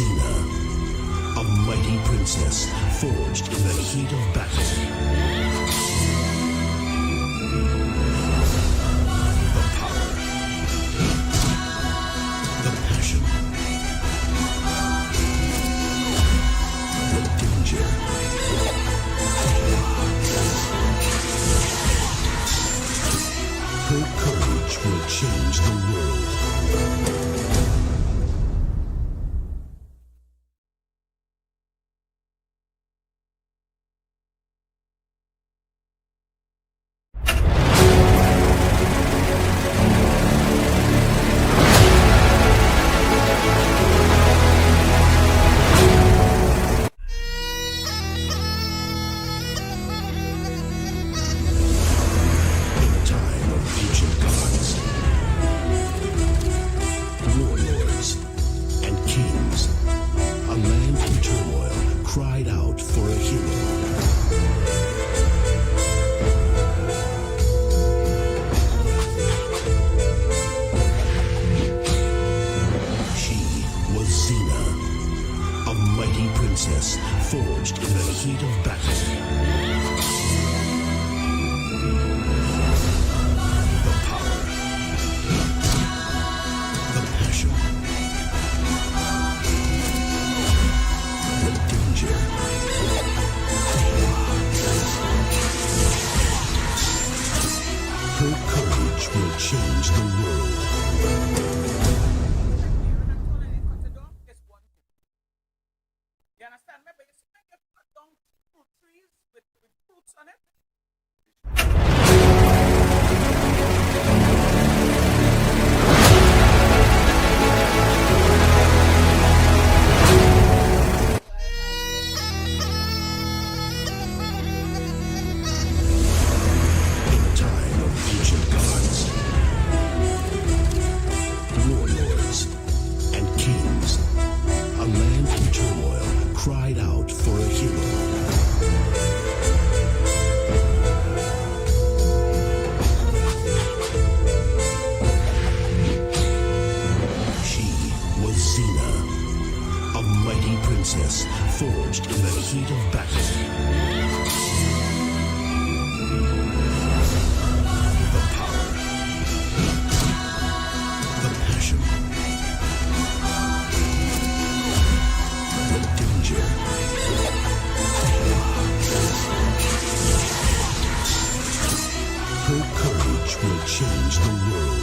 Xena, a mighty princess forged in the heat of battle. The power, the passion, the danger. Her courage will change the world. Forged in the heat of battle. The power, the passion, the danger. Her courage will change the world. Cried out for a hero. She was Xena, a mighty princess forged in the heat of battle. The power, the passion, the danger. Her courage will change the world.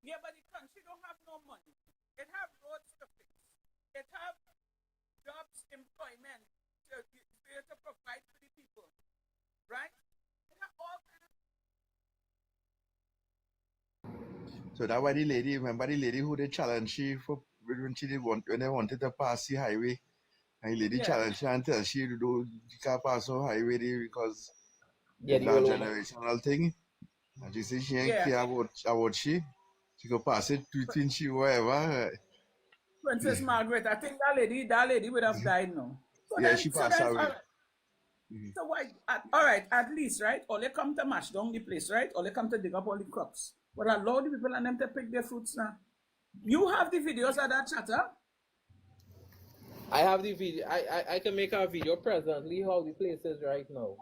Yeah, but the country don't have no money. It have roads to fix. It have jobs, employment to provide for the people. Right? It have all kind of... So that why the lady, remember the lady who they challenged she for when they wanted to pass the highway, and the lady challenged her and tell she do can't pass the highway because the generational thing. And she said she ain't care about she could pass it between she whatever. Princess Margaret, I think that lady would have died now. So yeah, she passed away. So why? All right, at least, right? Or they come to mash down the place, right? Or they come to dig up all the crops. But allow the people and them to pick their fruits now. You have the videos of that chatter? I have the video. I can make a video presently how the place is right now.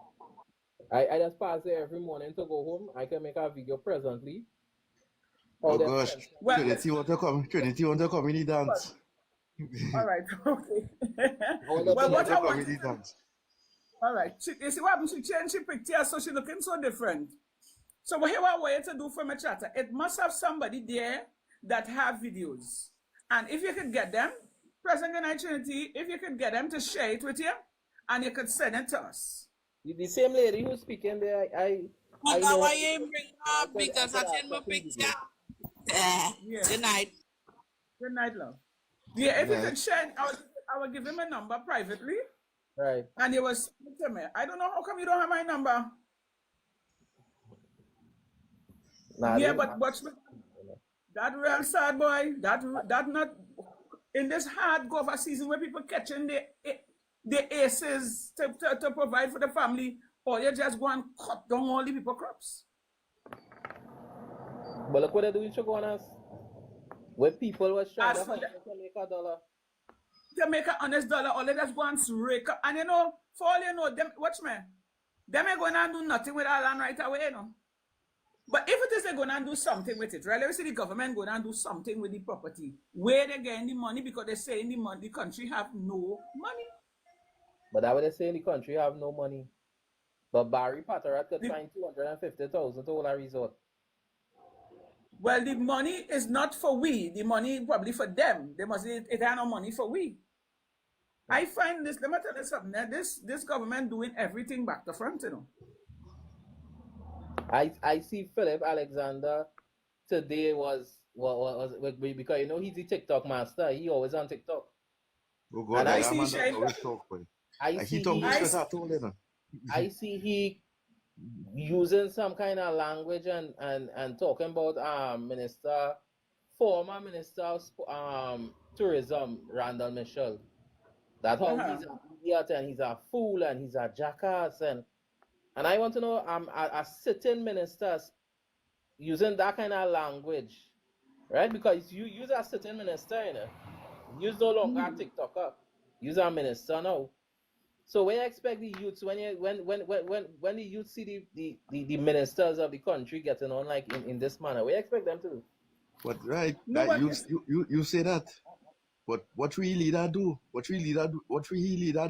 I just pass there every morning to go home. I can make a video presently. Oh gosh, well, Trinity want to come in the dance. All right, okay. Well, what I want dance. All right, you see what happened? She changed her picture, so she looking so different. So here what way to do from a chatter. It must have somebody there that have videos. And if you could get them, President United Trinity, if you could get them to share it with you, and you could send it to us. The same lady who's speaking there, I know why you bring up because I send my picture. Yeah. Good night. Good night, love. Yeah, if you could share, I will give him a number privately. Right. And he was speaking to me. I don't know how come you don't have my number. Nah, yeah, but watch me. That real sad boy. That not in this hard golfer season where people catching the aces to provide for the family, or you just go and cut down all the people crops. But look what they're doing, Shogunas. Where people were trying As to for make a dollar. to make an honest dollar, all they just go and rake up. And you know, for all you know, them watch me. Them ain't gonna do nothing with our land right away, you know. But if it is they're gonna do something with it, right? Let me see the government gonna do something with the property. Where they getting the money because they say the country have no money. But that what they say in the country have no money. But Barry Pattera could find 250,000 to hold a resort. Well, the money is not for we. The money probably for them. They must it have no money for we. I find this, let me tell you something. This government doing everything back to front, you know. I see Philip Alexander today was because you know he's the TikTok master. He always on TikTok. Oh God, And I I see see I see he using some kind of language and talking about former minister of tourism Randall Michel. That how he's an idiot and he's a fool and he's a jackass and I want to know a sitting ministers using that kind of language, right? Because you use a sitting minister, you know, use no longer a TikToker, use a minister now. So when you expect the youths when the youth see the ministers of the country getting on like in this manner, what you expect them to do? But right, you say that. But what we leader do? What we leader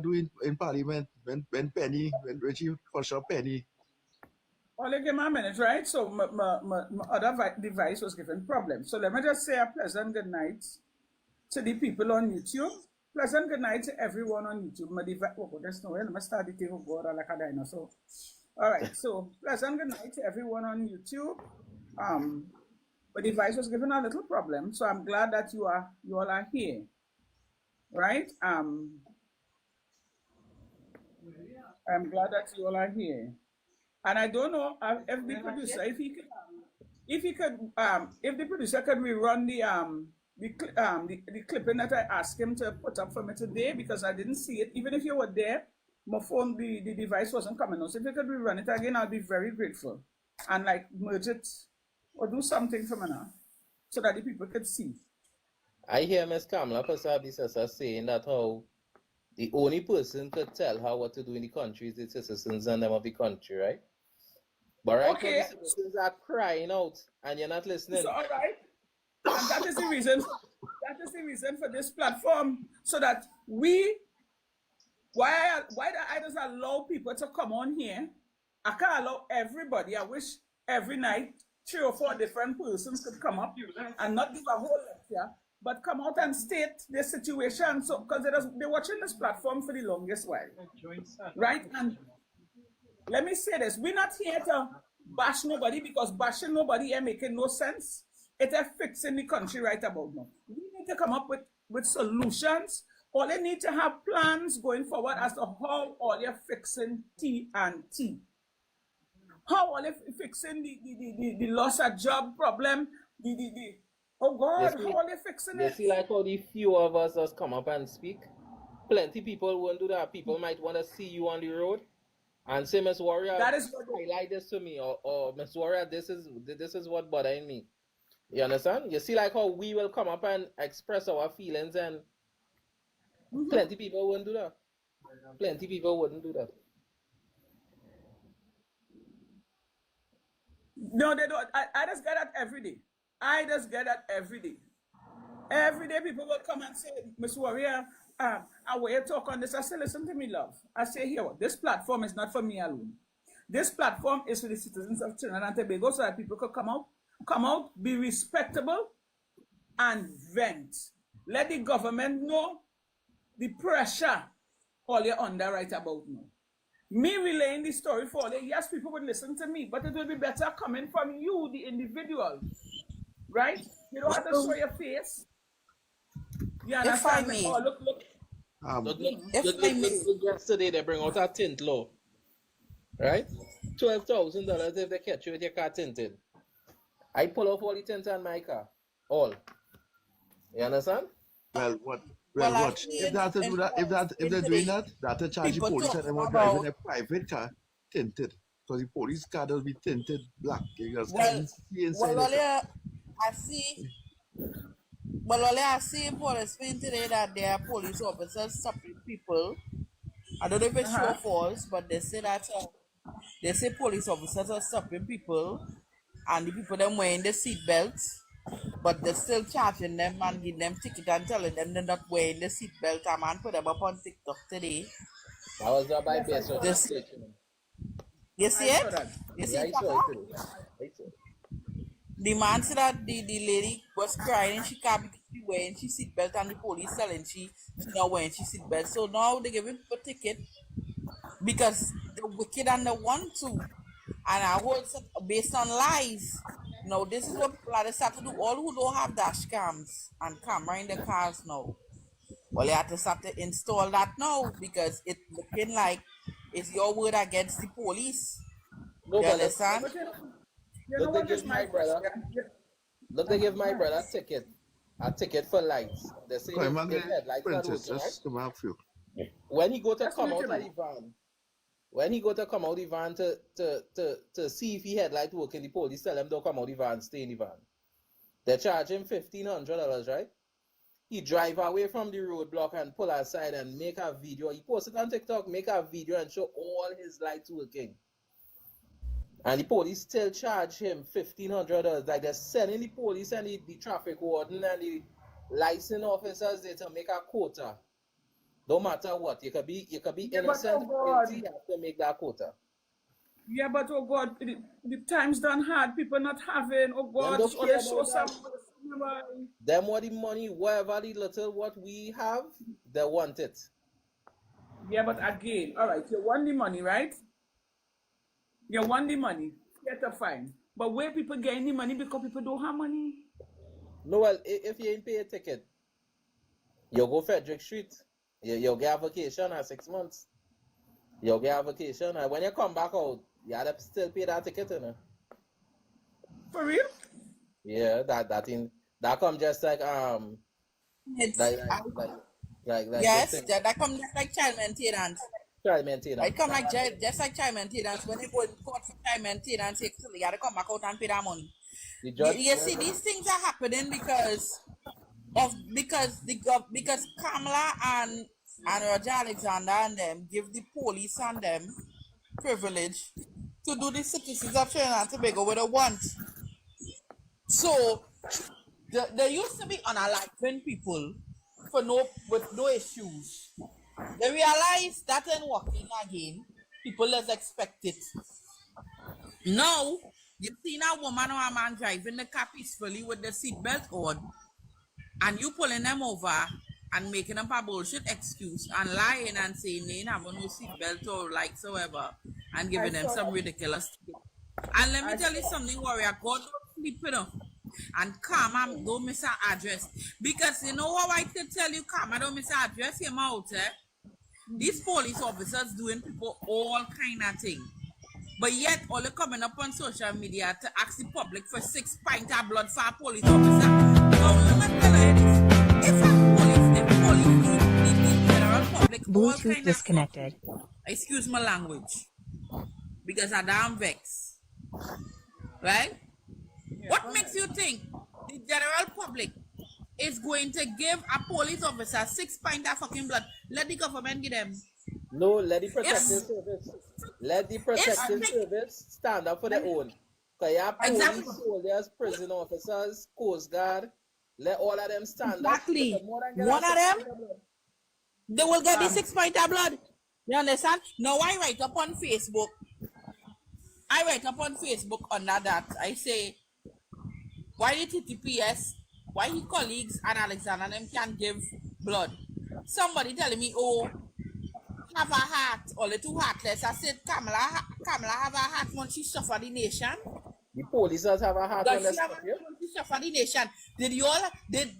do in Parliament when Richie push up Penny? Only give me a minute, right? So my other device was giving problems. So let me just say a pleasant good night to the people on YouTube. Pleasant good night to everyone on YouTube. My device, there's no way. Let me start the thing over like a dinosaur. All right. So pleasant good night to everyone on YouTube. My device was giving a little problem, so I'm glad that you all are here, right? I'm glad that you all are here, and I don't know if the producer, if the producer could rerun the clipping that I asked him to put up for me today because I didn't see it. Even if you were there, my phone, the device wasn't coming on. So if you could rerun it again, I'll be very grateful, and like merge it. Or do something for me now, so that the people could see. I hear Ms. Kamala Pasabi saying that how the only person could tell how what to do in the country is the citizens and them of the country, right? But right now the citizens are crying out and you're not listening. So all right. And that is the reason for this platform, so that why I just allow people to come on here. I can't allow everybody. I wish every night 3 or 4 different persons could come up and not give a whole lecture, but come out and state their situation. So, because they're watching this platform for the longest while, right? And let me say this: we're not here to bash nobody because bashing nobody ain't making no sense. It's fixing the country right about now. We need to come up with solutions. All they need to have plans going forward as to how all you're fixing T&T. How are they fixing the loss of job problem? Oh God, how are they fixing it? You see like how the few of us just come up and speak? Plenty people won't do that. People might want to see you on the road and say, Miss Warrior, highlight this to me, or Miss Warrior, this is what bothering me. You understand? You see like how we will come up and express our feelings and plenty people won't do that. Plenty people wouldn't do that. No, they don't. I just get that every day. I just get that every day. Every day people will come and say, Miss Warrior, I want you to talk on this. I say, listen to me, love. I say, here, this platform is not for me alone. This platform is for the citizens of Trinidad and Tobago so that people could come out, be respectable, and vent. Let the government know the pressure all you're under right about now. Me relaying the story for them, yes, people would listen to me, but it will be better coming from you, the individual, right? You don't have to show your face. You understand? If I may. Oh, look. Look, yesterday they bring out a tint law, right? $12,000 if they catch you with your car tinted. I pull off all the tints on my car, all. You understand? Well, watch. If they're doing that, that'll charge the police and they want driving a private car tinted. Because the police car does be tinted black. I see But all I see police saying today that there are police officers stopping people. I don't know if it's true or false, but they say that they say police officers are stopping people, and the people them wearing the seat belts, but they're still charging them and giving them ticket and telling them they're not wearing the seat belt. A man put them up on TikTok today. That was not by Yes, I best saw This, that. you see I saw it? that. You see Yeah, it, I saw it Papa? too. I saw it. The man said that the lady was crying and she can't because she wearing she seatbelt and the police telling she not wearing she seatbelt. So now they give him a ticket because the wicked and the want to. And I hold based on lies. Now this is what people are they start to do. All who don't have dash cams and camera in the cars now. Well, they have to start to install that now because it's looking like it's your word against the police. No, You but understand? But you know look, they what is give my my brother. question? Look, they give my brother a ticket for lights. They say Come on, his headlights not Princess, working, right? just come out few. When he go to That's come what out you of the mean. van, when he go to come out the van to see if he headlight working, the police tell him don't come out the van, stay in the van. They charge him $1,500, right? He drive away from the roadblock and pull aside and make a video. He post it on TikTok, make a video and show all his lights working. And the police still charge him $1,500. Like they're sending the police and the traffic warden and the license officers there to make a quota. No matter what, you could be Yeah, but innocent oh or guilty, God. you have to make that quota. Yeah, but oh God, the times done hard. People not having. Oh Them God, don't all care they show about some. that. Them want the money, whatever the little what we have, they want it. Yeah, but again, all right. You want the money, right? You want the money. Get a fine. But where people getting the money because people don't have money. No, well, if you ain't pay a ticket, you go Frederick Street. You get a vacation at 6 months. You get a vacation, and when you come back out, you have to still pay that ticket, you know. For real? Yeah, that come just like It's, like this yes, thing. that comes just like child maintenance. Child maintenance. It come like just like child maintenance. When they go in court for child maintenance, you gotta come back out and pay that money. The judge. You see, these things are happening because Kamala and Roger Alexander and them give the police and them privilege to do the citizens of Trinidad and Tobago what they want. So they used to be unaliving people with no issues. They realize that ain't working again. People just expect it. Now, you see a woman or a man driving the car peacefully with the seatbelt on, and you pulling them over and making up a bullshit excuse and lying and saying they ain't having no seatbelt or like so ever, and giving them some ridiculous ticket. And let me tell you something, warrior, God don't sleep enough. And Karma don't miss her address. Because you know what I could tell you, Karma don't miss her address, him out, These police officers doing people all kind of thing. But yet, all they coming up on social media to ask the public for 6 pints of blood for a police officer. Now, let me tell you this. If the general public, all Bluetooth kind disconnected. of excuse my language. Because I damn vex. Right? What makes you think the general public is going to give a police officer 6 pints of fucking blood? Let the government give them. No, let the protective service. Let the protective service stand up for their own. Because you have police, soldiers, prison officers, Coast Guard. Let all of them stand up. Exactly. One of them, they will get the 6 pints of blood. You understand? Now I write up on Facebook. Under that. I say, why the TTPS, why his colleagues and Alexander them can't give blood? Somebody telling me, oh, have a heart, or little heartless. I said, Kamala have a heart when she suffer the nation. The police have a heart when they stop you. When she suffer the nation. Did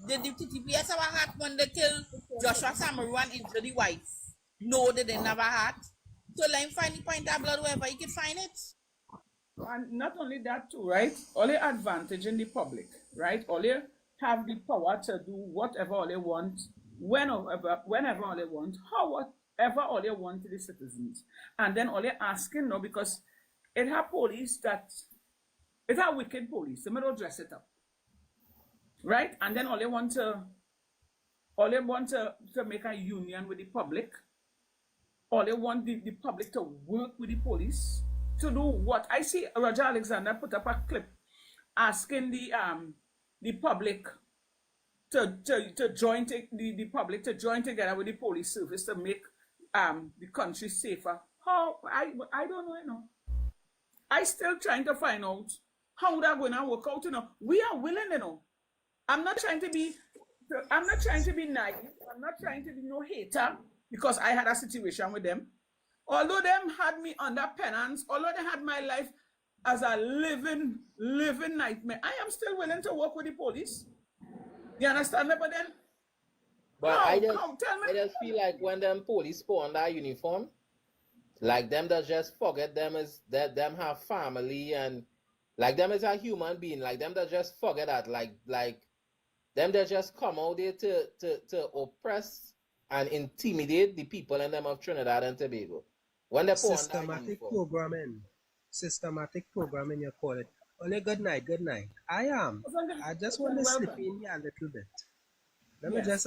the TTPS have a heart when they kill Joshua Samaru and injure the wife? No, they didn't have a heart. So let him find the point of blood wherever he can find it. And not only that too, right? All the advantage in the public, right? All they have the power to do whatever all they want, whenever all they want, however all they want to the citizens. And then all they asking now, because it have police that, it have wicked police, they don't dress it up. right? And then all they want to make a union with the public. Or they want the public to work with the police to do what? I see Roger Alexander put up a clip asking the public to join the public to join together with the police service to make the country safer. How I don't know, you know. I still trying to find out how they're going to work out, you know. We are willing, you know. I'm not trying to be naive. I'm not trying to be no hater because I had a situation with them. Although them had me under penance, although they had my life as a living nightmare, I am still willing to work with the police. You understand me? But then, but I just feel like when them police put on that uniform, like them that just forget them as that them have family and like them as a human being, like them that just forget that, like them that just come out there to oppress and intimidate the people in them of Trinidad and Tobago. When they put systematic programming, you call it. Only good night. I just want to slip in here a little bit.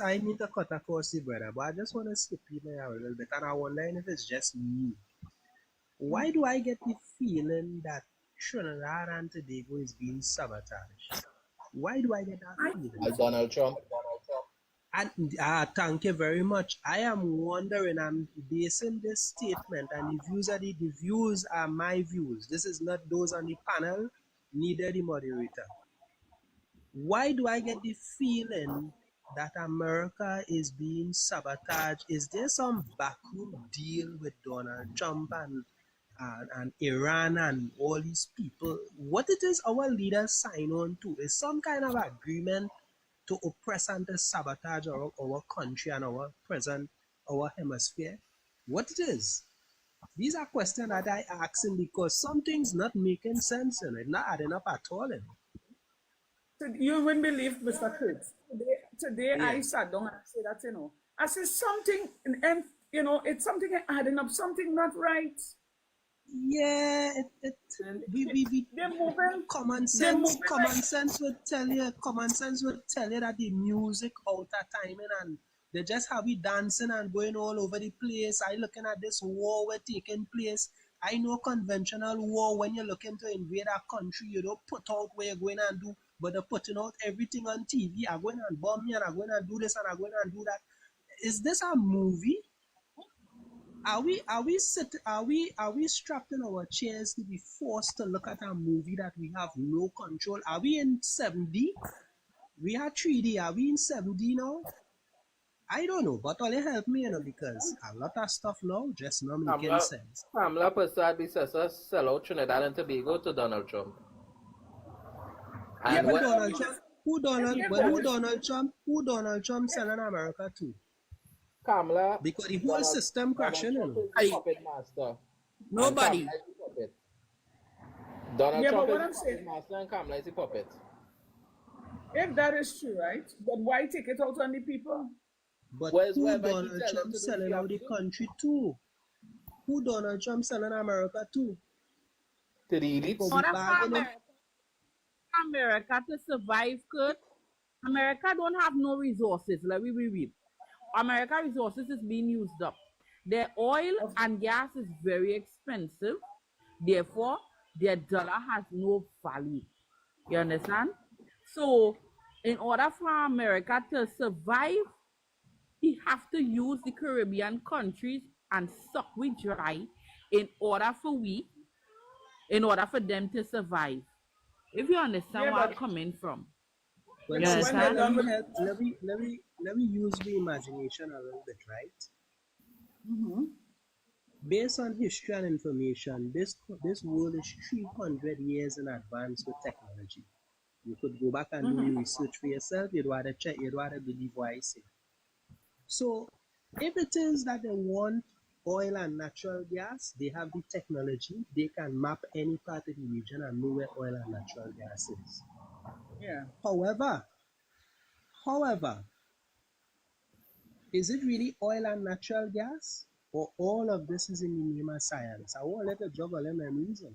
I need to cut across the brother, but I just want to slip in here a little bit. And I wonder if it's just me. Why do I get the feeling that Trinidad and Tobago is being sabotaged? Why do I get that feeling? Like Donald Trump. And thank you very much. I am wondering, I'm basing this statement, and the views are my views. This is not those on the panel, neither the moderator. Why do I get the feeling that America is being sabotaged? Is there some backroom deal with Donald Trump and Iran and all these people? What it is our leaders sign on to is some kind of agreement to oppress and to sabotage our country and our hemisphere. What it is? These are questions that I asking because something's not making sense and it's not adding up at all. You wouldn't believe, Mr. Kurtz. Today I sat down and said that, you know, I said something, and you know, it's something adding up, something not right. Yeah, they're moving. Common sense would tell you that the music out of timing and they just have you dancing and going all over the place. I looking at this war we're taking place. I know conventional war, when you're looking to invade a country, you don't put out what you're going and do, but they're putting out everything on TV. I'm going and bomb me and I'm going and do this and I'm going and do that. Is this a movie? Are we strapped in our chairs to be forced to look at a movie that we have no control? Are we in 7D? We are 3D. Are we in 7D now? I don't know, but only help me, you know, because a lot of stuff now just not making sense. Pamela Persad says sell out Trinidad and Tobago to Donald Trump. And who Donald Trump selling America to? Kamala, because the whole system crashing. Puppet master. Nobody. Donald Trump is puppet master and Kamala is a puppet. If that is true, right? But why take it out on the people? But who Donald Trump selling out the country to? Who Donald Trump selling America to? To the elites. America to survive, good. America don't have no resources. Like we. America resources is being used up. Their oil and gas is very expensive. Therefore, their dollar has no value. You understand? So, in order for America to survive, he have to use the Caribbean countries and suck we dry in order for them to survive. If you understand where I'm coming from. Well, sister, let me use the imagination a little bit, right? Mm-hmm. Based on history and information, this world is 300 years in advance with technology. You could go back and do research for yourself. You'd rather check, you'd rather believe what I say. So, if it is that they want oil and natural gas, they have the technology. They can map any part of the region and know where oil and natural gas is. Yeah. However, is it really oil and natural gas, or all of this is in the name of science? I won't let the juggle them and reason.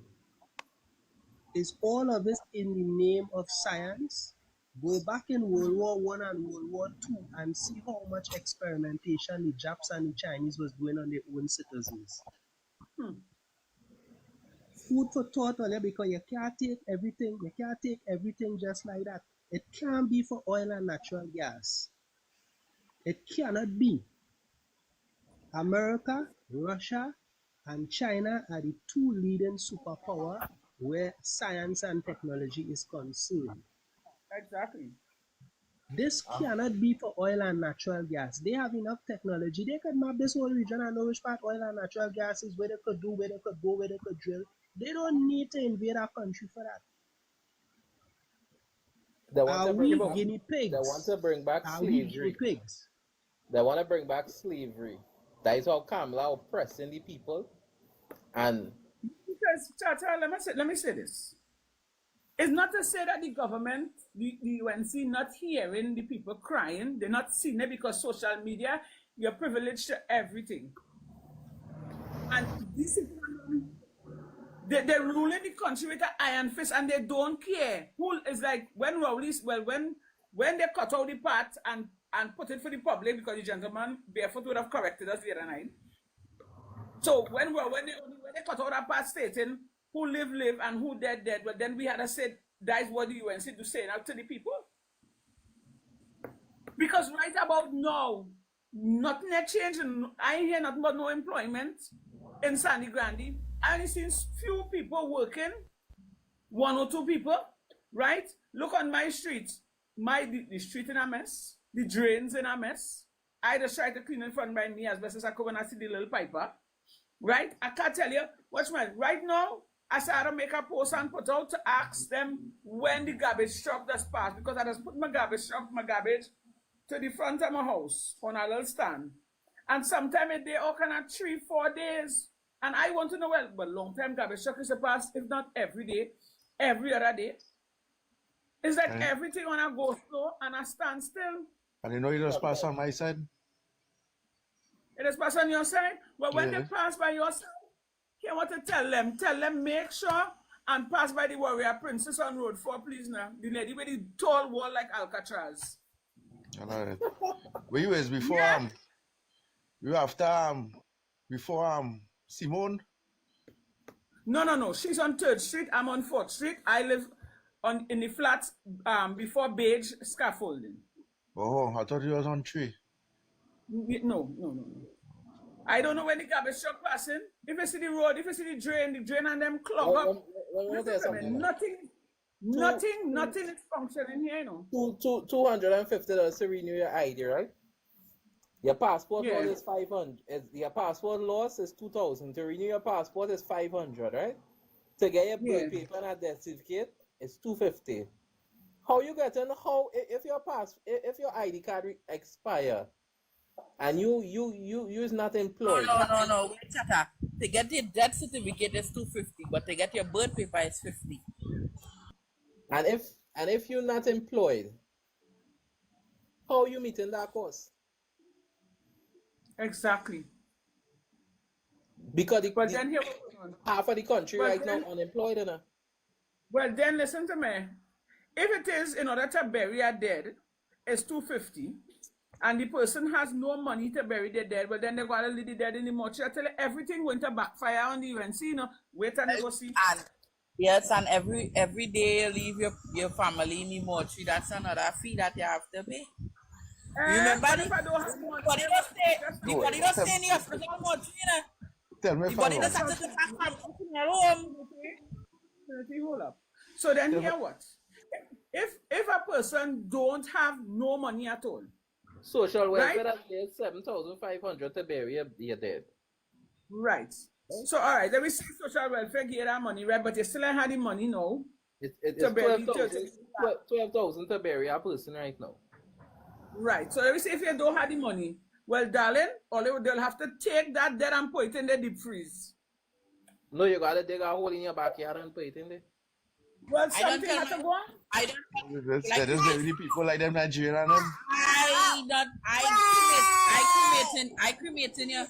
Is all of this in the name of science? Go back in World War One and World War II and see how much experimentation the Japs and the Chinese was doing on their own citizens. Food for thought, because you can't take everything just like that. It can't be for oil and natural gas. It cannot be. America, Russia, and China are the two leading superpowers where science and technology is concerned. Exactly. This cannot be for oil and natural gas. They have enough technology. They could map this whole region and know which part oil and natural gas is, where they could do, where they could go, where they could drill. They don't need to invade our country for that. Are we guinea pigs? They want to bring back slavery. Pigs? They want to bring back slavery. That is how Kamala oppressing the people. And because Chata, let me say this. It's not to say that the government, the UNC, not hearing the people crying. They're not seeing it because social media, you're privileged to everything. And these people, they're ruling the country with an iron fist and they don't care. Who is like when Rowley's, well, when they cut out the part and put it for the public, because the gentleman barefoot would have corrected us the other night. So when they cut out that part stating who live and who dead, but then we had to say that's what the UNC do say now to the people. Because right about now, nothing had changed. I ain't hear nothing about no employment in Sandy Grande. I only seen few people working, 1 or 2 people, right? Look on my street. The street in a mess. The drains in a mess. I just try to clean in front by me as best as I could when I see the little piper. Right? I can't tell you. Watch man. Right now, I started to make a post and put out to ask them when the garbage truck does pass. Because I just put my garbage to the front of my house on a little stand. And sometime a day, all kind of 3-4 days. And I want to know, well, but long time garbage truck is a pass, if not every day, every other day. It's like everything when I go slow and I stand still. And you know it just pass on my side? It just pass on your side? Well, when they pass by your side, you want to tell them make sure and pass by the Warrior Princess on Road 4, please now. The lady with the tall wall like Alcatraz. All right. Where you is before you after before Simone? No. She's on 3rd Street. I'm on 4th Street. I live in the flats before beige scaffolding. Oh, I thought you was on 3. No. I don't know when the garbage truck passing. If you see the road, if you see the drain and them clog up. Nothing is functioning here, you know. $250 to renew your ID, right? Your passport loss is 500. Your passport loss is 2,000. To renew your passport is 500, right? To get your birth paper and a death certificate, it's 250. How you getting? If your ID card expire and you is not employed? No. Wait, Chata. To get the death certificate is 250, but to get your birth paper is 50. And if you're not employed, how are you meeting that cost? Exactly. Because half of the country now unemployed enough. Well, then listen to me. If it is in order to bury a dead, it's 250, and the person has no money to bury their dead, well then they gotta leave the dead in the mortuary. I tell you, everything going to backfire on the UNC, you know. Wait and go see. And every day you leave your family in the mortuary, that's another fee that you have to pay. Remember the body don't stay in the hospital mortuary, you know. Tell me, the body does have to come from your home. Hold up. So then here what? If a person don't have no money at all, social welfare is 7,500 to bury your dead. Right. So all right, then we see social welfare get that money, right? But you still ain't had the money now. It's 12,000 to bury a person right now. Right. So let me see if you don't have the money. Well, darling, they'll have to take that dead and put it in the deep freeze. No, you gotta dig a hole in your backyard and put it in there. Well, something has to go on. There's many people like them Nigerian and them. I cremating you.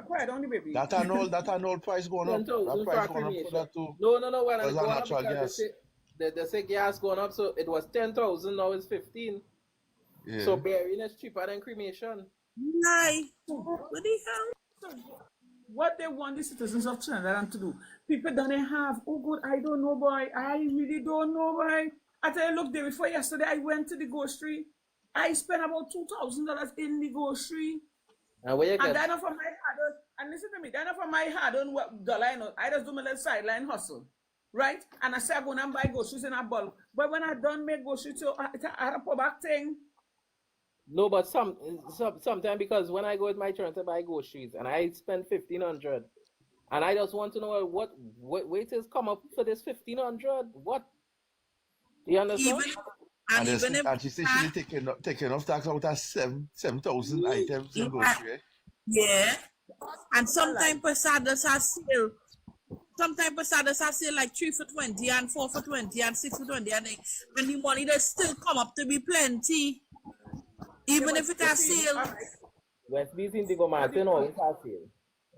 Quiet on the baby. That and all price going up. That price going up for that too. No. When I they say gas going up, so it was 10,000, now it's 15. Yeah. So burying is cheaper than cremation. Lie. What the hell? What they want the citizens of Trinidad to do. People don't have, oh good, I don't know, boy. I really don't know, boy. I tell you, look, day before yesterday, I went to the grocery. I spent about $2,000 in the grocery. And where you And get? then from my hard and listen to me, then from my hard-earned dollar, I just do my little sideline hustle. Right? And I say I go and buy groceries in a bulk. But when I don't make groceries, so I had a pull back thing. No, but sometimes because when I go with my children to buy groceries and I spend 1,500, and I just want to know what waiters come up for this 1,500. What? You understand? And she said she taking off tax out of 7,000 items in grocery. Yeah. And sometimes Posadas have sale. Sometimes Posadas have sale like 3 for 20 and 4 for 20 and 6 for 20. And the money does still come up to be plenty. Even if it has sale. West Beach in Digo Martin always has sale.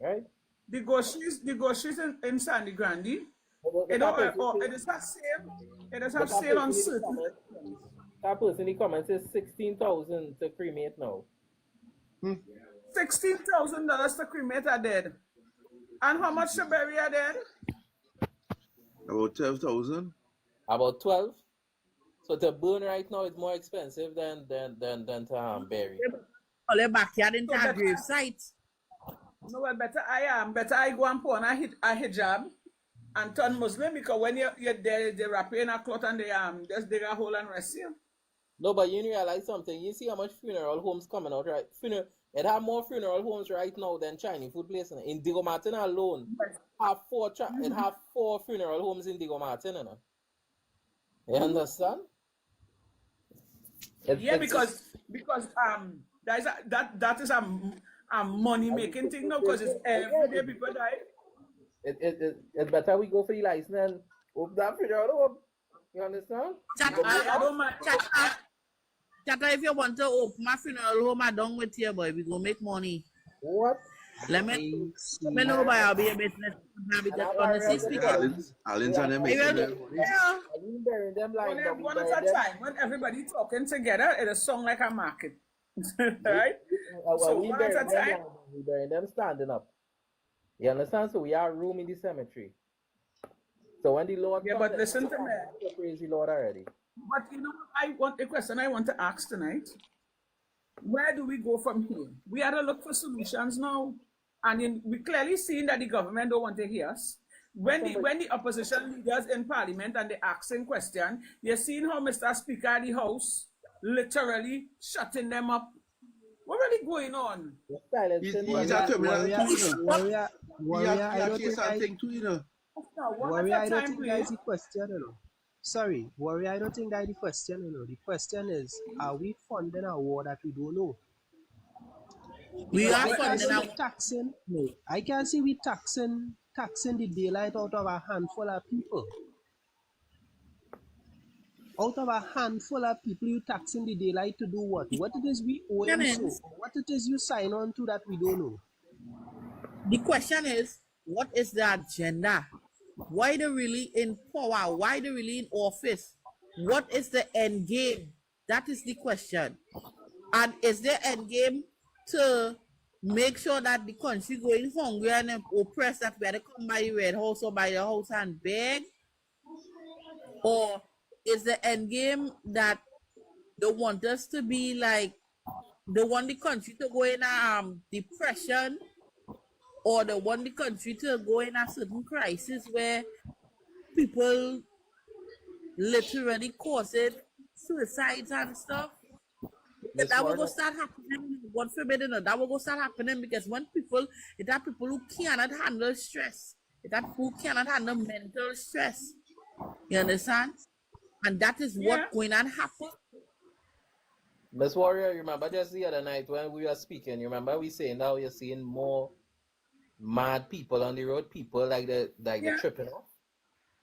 Right? The groceries in Sandy Grande. It is a sale. It is a sale on certain. That person in the comments says 16,000 to cremate now. $16,000 to cremate are dead. And how much to bury are dead? About 12,000. About 12. So to burn right now is more expensive than to bury. All the backyard into a grave site. No, well, better I go and put on a hijab and turn Muslim, because when you're there, they wrap you in a cloth and they just dig a hole and rest you. No, but you realize something. You see how much funeral homes coming out, right? It have more funeral homes right now than Chinese food places. In Digo Martin alone, it have 4 funeral homes in Digo Martin. You know? You understand? Because that is a money making thing now, because it's every day people die. It's better we go for the license and open that funeral home. You understand? I don't mind. Chata, if you want to open my funeral home, I don't with you, boy. We go make money. What? Let me know by I'll be a business. Honestly speaking. Alan's on them. Yeah. One at a time. When everybody talking together, it'll sound like a market. Right? So one at a time. We bury them standing up. You understand? So we are room in the cemetery. So when the Lord comes, but listen to me. Praise the Lord already. But you know, a question I want to ask tonight. Where do we go from here? We have to look for solutions now. And we clearly seen that the government don't want to hear us. When the opposition leaders in parliament and they asking question, you're seeing how Mr. Speaker of the House literally shutting them up. What really going on? He's a criminal. Warrior, I don't think something too, you know. Warrior, I don't think that is the question, you know. Sorry, Warrior, I don't think that is the question, you know. The question is, are we funding a war that we don't know? We are funding a taxing. No, I can't see we taxing the daylight out of a handful of people. Out of a handful of people, you taxing the daylight to do what? What it is we owe you so? What it is you sign on to that we don't know? The question is, what is the agenda? Why they really in power? Why they really in office? What is the end game? That is the question. And is the end game to make sure that the country going hungry and oppressed, that we have to come by the Red House or by the house and beg? Or is the end game that they want us to be like, they want the country to go in a depression, or they want the country to go in a certain crisis where people literally causing suicides and stuff? That will go start happening. God forbid, that will go start happening, because when people, it are people who cannot handle stress. It are people who cannot handle mental stress. You understand? And that is what going on happen. Miss Warrior, remember just the other night when we were speaking, you remember we saying now you're seeing more mad people on the road, people like the tripping off.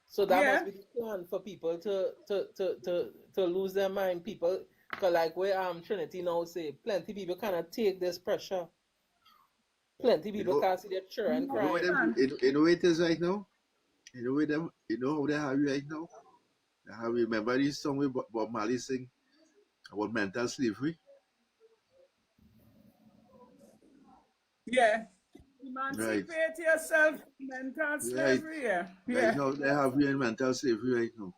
So that must be the plan for people to lose their mind. People, because like where Trinity now say, plenty people cannot take this pressure. Plenty people can't see their children crying. You know where it is right now? You know how they have you right now? Have you remember this song with Bob Marley sing about mental slavery? Yeah. Right. Emancipate yourself, mental Right. slavery. Yeah. Right Yeah. now they have you in mental slavery right now.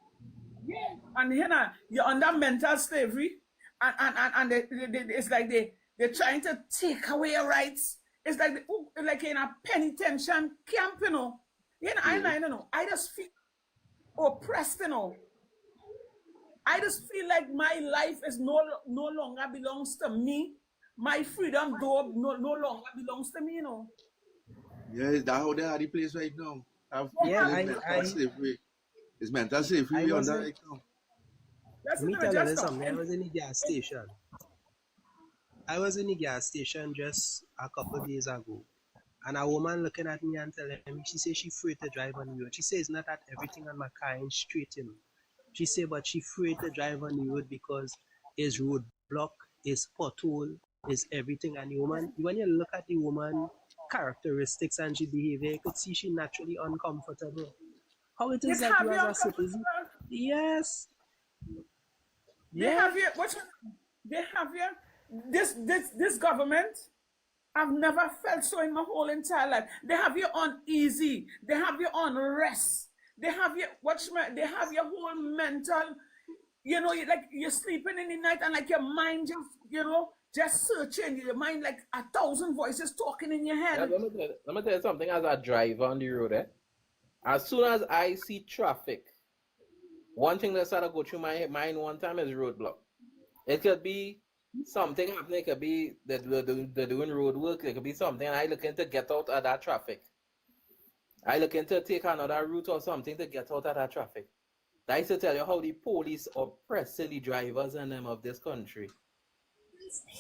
Yeah. And here you're under mental slavery, and it's like they're trying to take away your rights. It's like like in a penitentiary camp, you know. I don't know. I just feel oppressed, you know. I just feel like my life is no longer belongs to me. My freedom no longer belongs to me, you know. Yeah, that's how they are the place right now. Have Yeah, people in mental slavery. It's mental slavery I we under wasn't. right now. Listen Me to me tell you just now. something. I was in the gas station. I was in the gas station just a couple of days ago, and a woman looking at me and telling me, she says she afraid to drive on the road. She says it's not that everything on my car is straight, you know. She say, but she afraid to drive on the road because it's roadblock, it's pothole, it's everything. And the woman, when you look at the woman characteristics and she behavior, you could see she naturally uncomfortable. How it is It that have you you as a citizen? uncomfortable. Yes. They Yeah. have you. They have you. This government. I've never felt so in my whole entire life. They have you on easy. They have you on rest. They have you. They have your whole mental. You know, like you're sleeping in the night and like your mind just searching. Your mind like 1,000 voices talking in your Yeah, head. let me tell you something. As a driver on the road, as soon as I see traffic, one thing that started to go through my mind one time is roadblock. It could be something happening. It could be that they're doing road work. It could be something, and I looking to get out of that traffic. I looking to take another route or something to get out of that traffic. I used to tell you how the police oppressing the drivers and them of this country.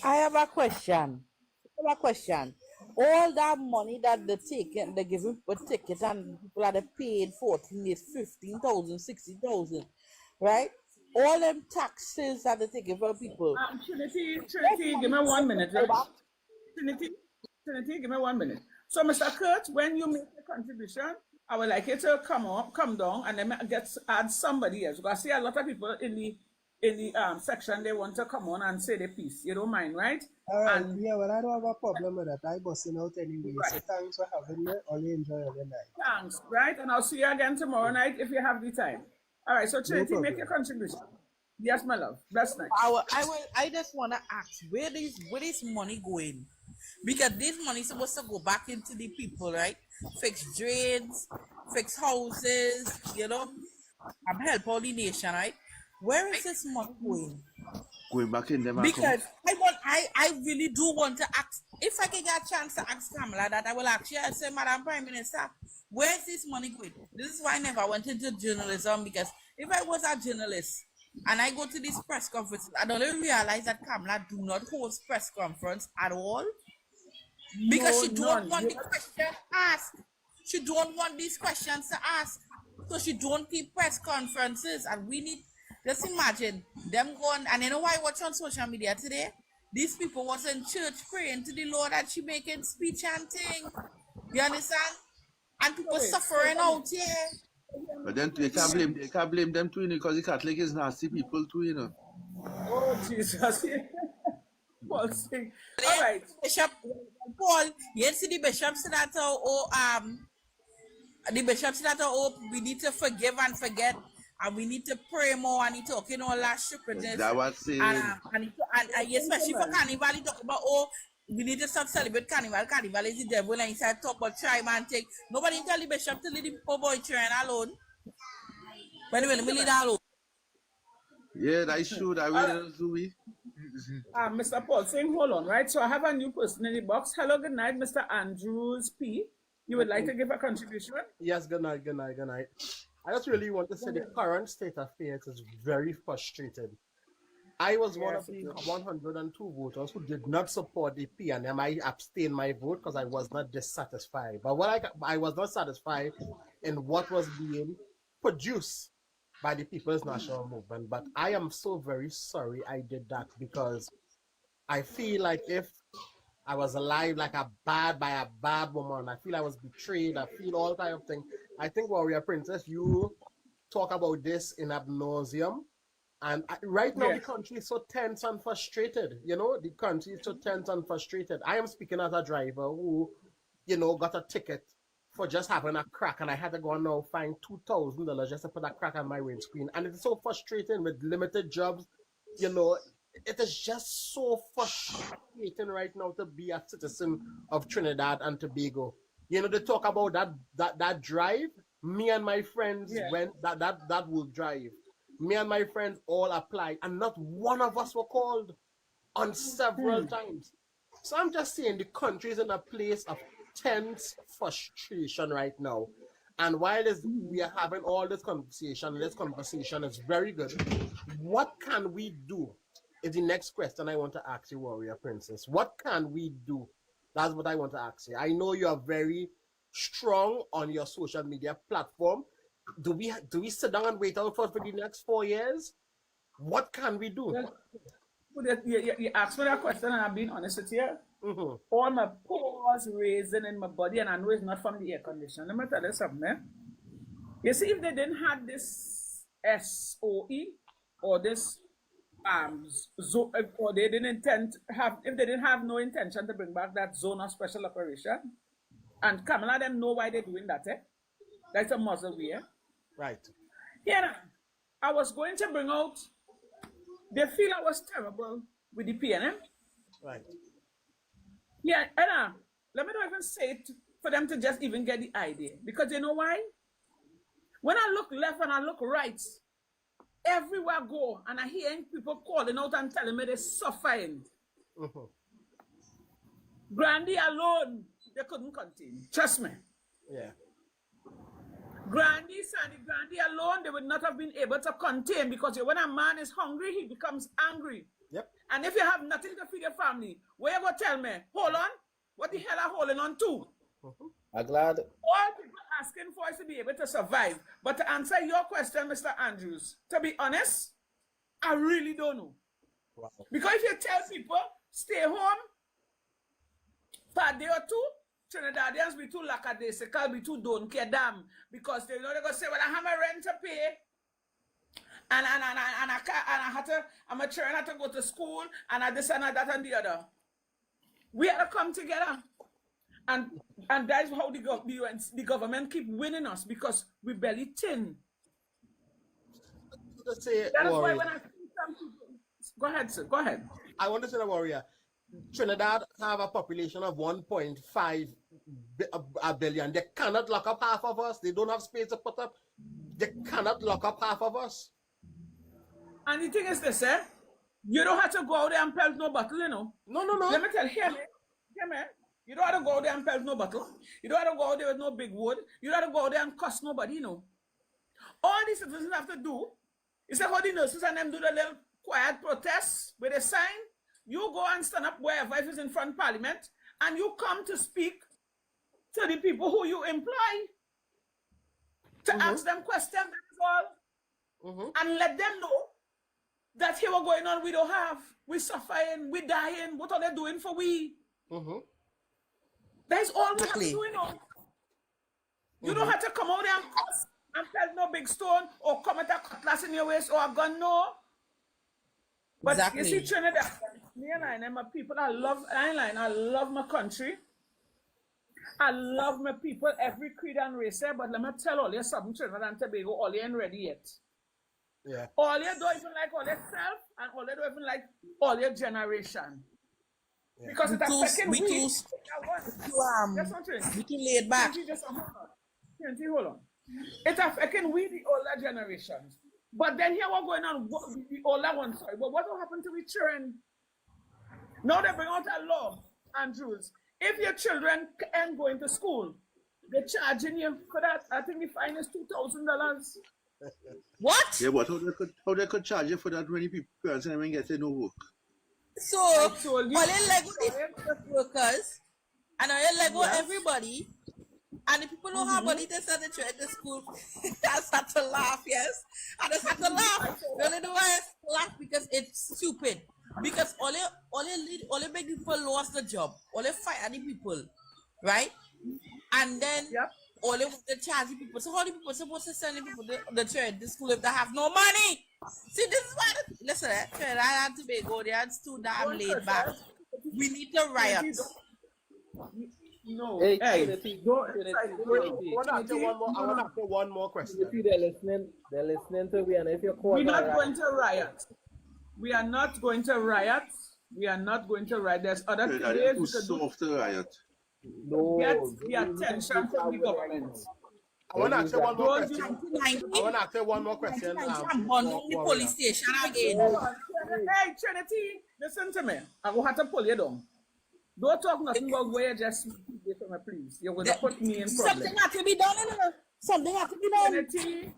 I have a question. All that money that they're giving for tickets and people that are paid 14 is 15,000, 60,000, right? All them taxes that they're taking from people. Trinity, give me 1 minute, right? Trinity, give me 1 minute. So, Mr. Kurt, when you make a contribution, I would like you to come down, and then add somebody else. Because I see a lot of people in the section, they want to come on and say their piece. You don't mind, right? All right. Yeah, well, I don't have a problem with that. I busting out anyway. Right. So thanks for having me. Only enjoy your night. Thanks, right? And I'll see you again tomorrow night if you have the time. All right, so Trinity, make your contribution. Yes, my love. That's nice. I just want to ask, where is money going? Because this money is supposed to go back into the people, right? Fix drains, fix houses, and help all the nation, right? Where is this money going? Going back in them because I really do want to ask, if I can get a chance to ask Kamala that, I will actually say, Madam Prime Minister, where is this money going? This is why I never went into journalism, because if I was a journalist and I go to this press conference, I don't even realize that Kamala do not host press conference at all, because she don't want the question asked. She don't want these questions to ask, so she don't keep press conferences, and we need. Just imagine them going, and you know why I watch on social media today? These people was in church praying to the Lord and she making speech and thing. You understand? And people suffering out here. But then they can't blame them too, because the Catholic is nasty people too, you know. Oh Jesus. All right. Bishop Paul, you see the bishop said that we need to forgive and forget. And we need to pray more, and he talking all that stupidness. That was saying. And especially for Carnival, he talk about, we need to stop celebrate Carnival. Carnival is the devil, and he said talk about tribe and take. Nobody tell the bishop to leave the poor boy train alone. But anyway, we leave that alone. Yeah, that's true. That way, do we? Mr. Paul, saying hold on, right? So I have a new person in the box. Hello, good night, Mr. Andrews P. You would like to give a contribution? Yes, good night. I just really want to say the current state of affairs is very frustrating. I was one of the 102 voters who did not support the PNM. I abstained my vote because I was not dissatisfied. But I was not satisfied in what was being produced by the People's National Movement. But I am so very sorry I did that, because I feel like if I was alive by a bad woman, I feel I was betrayed, I feel all kind of things. I think, Warrior Princess, you talk about this in ad nauseum. And right now, the country is so tense and frustrated. You know, the country is so tense and frustrated. I am speaking as a driver who, you know, got a ticket for just having a crack, and I had to go and now find $2,000 just to put a crack on my windscreen. And it's so frustrating with limited jobs. You know, it is just so frustrating right now to be a citizen of Trinidad and Tobago. You know, they talk about that drive. Me and my friends went that will drive. Me and my friends all applied, and not one of us were called on several times. So I'm just saying the country is in a place of tense frustration right now. And while we are having all this conversation is very good. What can we do? Is the next question I want to ask you, Warrior Princess. What can we do? That's what I want to ask you. I know you are very strong on your social media platform. Do we sit down and wait out for the next 4 years? What can we do? You asked me that question, and I've been honest with you. All my pores raising in my body, and I know it's not from the air conditioner. Let me tell you something. You see, if they didn't have this SOE or this or they didn't if they didn't have no intention to bring back that zone of special operation, and Kamala them know why they're doing that, that's a muzzle here. Right. Yeah, I was going to bring out, they feel I was terrible with the PNM. Right. Yeah, and let me not even say it for them to just even get the idea. Because you know why? When I look left and I look right, everywhere I go, and I hear people calling out and telling me they're suffering. Grandy alone, they couldn't contain. Trust me. Yeah. Grandy, Sandy, Grandy alone, they would not have been able to contain, because when a man is hungry, he becomes angry. Yep. And if you have nothing to feed your family, where you go tell me, hold on, what the hell are holding on to? I'm glad. All people asking for is to be able to survive. But to answer your question, Mr. Andrews, to be honest, I really don't know. Wow. Because if you tell people, stay home for a day or two, Trinidadians be too lackadaisical, be too don't care damn, because they know they're going to say, well, I have my rent to pay, and I'm a children have to go to school, and I this and that and the other. We have to come together. And that's how the government keep winning us, because we belly thin. Let's say, that is why when I see some people, go ahead, sir, go ahead. I want to say, Warrior, Trinidad have a population of 1.5 billion. They cannot lock up half of us. They don't have space to put up. They cannot lock up half of us. And the thing is this, you don't have to go out there and pelt no bottle, you know. No. Let me tell you, hear me. You don't have to go out there and pelt no bottle. You don't have to go out there with no big wood. You don't have to go out there and cuss nobody, you know. All these citizens have to do is like how the nurses and them do the little quiet protests with a sign. You go and stand up wherever, if it's in front of Parliament, and you come to speak to the people who you employ, to ask them questions, that is all. And let them know that here we're going on, we don't have, we're suffering, we're dying, what are they doing for we? That's all we have to do, you know. You don't have to come out there and cuss and pelt no big stone, or come at a cutlass in your waist, or a gun, no. But you see, Trinidad, me and I, my people, I love my country. I love my people, every creed and race, but let me tell all you something, Trinidad and Tobago, all you ain't ready yet. Yeah. All you don't even like all yourself, and all you don't even like all your generation. Yeah. Because it's affecting we. We too laid back. Hold on. It's affecting we, the older generations. But then here we're going on, the older one, sorry. But what will happen to the children? Now they bring out a law, Andrews. If your children ain't going to school, they're charging you for that. I think the fine is $2,000. What? Yeah, but how they could charge you for that when people parents and when get no work? So all in Lego the workers, and all in Lego everybody, and the people don't have money to send the children to school. I start to laugh, yes. And I start to laugh. Really, the way I laugh because it's stupid. Because all make people lost the job. All fire the people, right? And then all they want to charge the people. So how the people supposed to send the people to the school if they have no money? See, this is why. Listen, Trinidad and Tobago, they are too damn laid back. We need to riot. No. Hey, Hey, Trinity, go. Trinity, I want to ask you one more question. Trinity, they're listening to me, and if you're caught, We're not going to riot. We are not going to riot. We are not going to riot. There's other ways we could soft to riot. get the attention from the government. I want to ask you one more Don't question. you- I want to ask you one more question. I'm on the police station again. Hey, Trinity, listen to me. I will have to pull you down. Don't talk nothing about where you just speak from me, please. You're going to put me in problem. Something has to be done. Something has to be done. Trinity,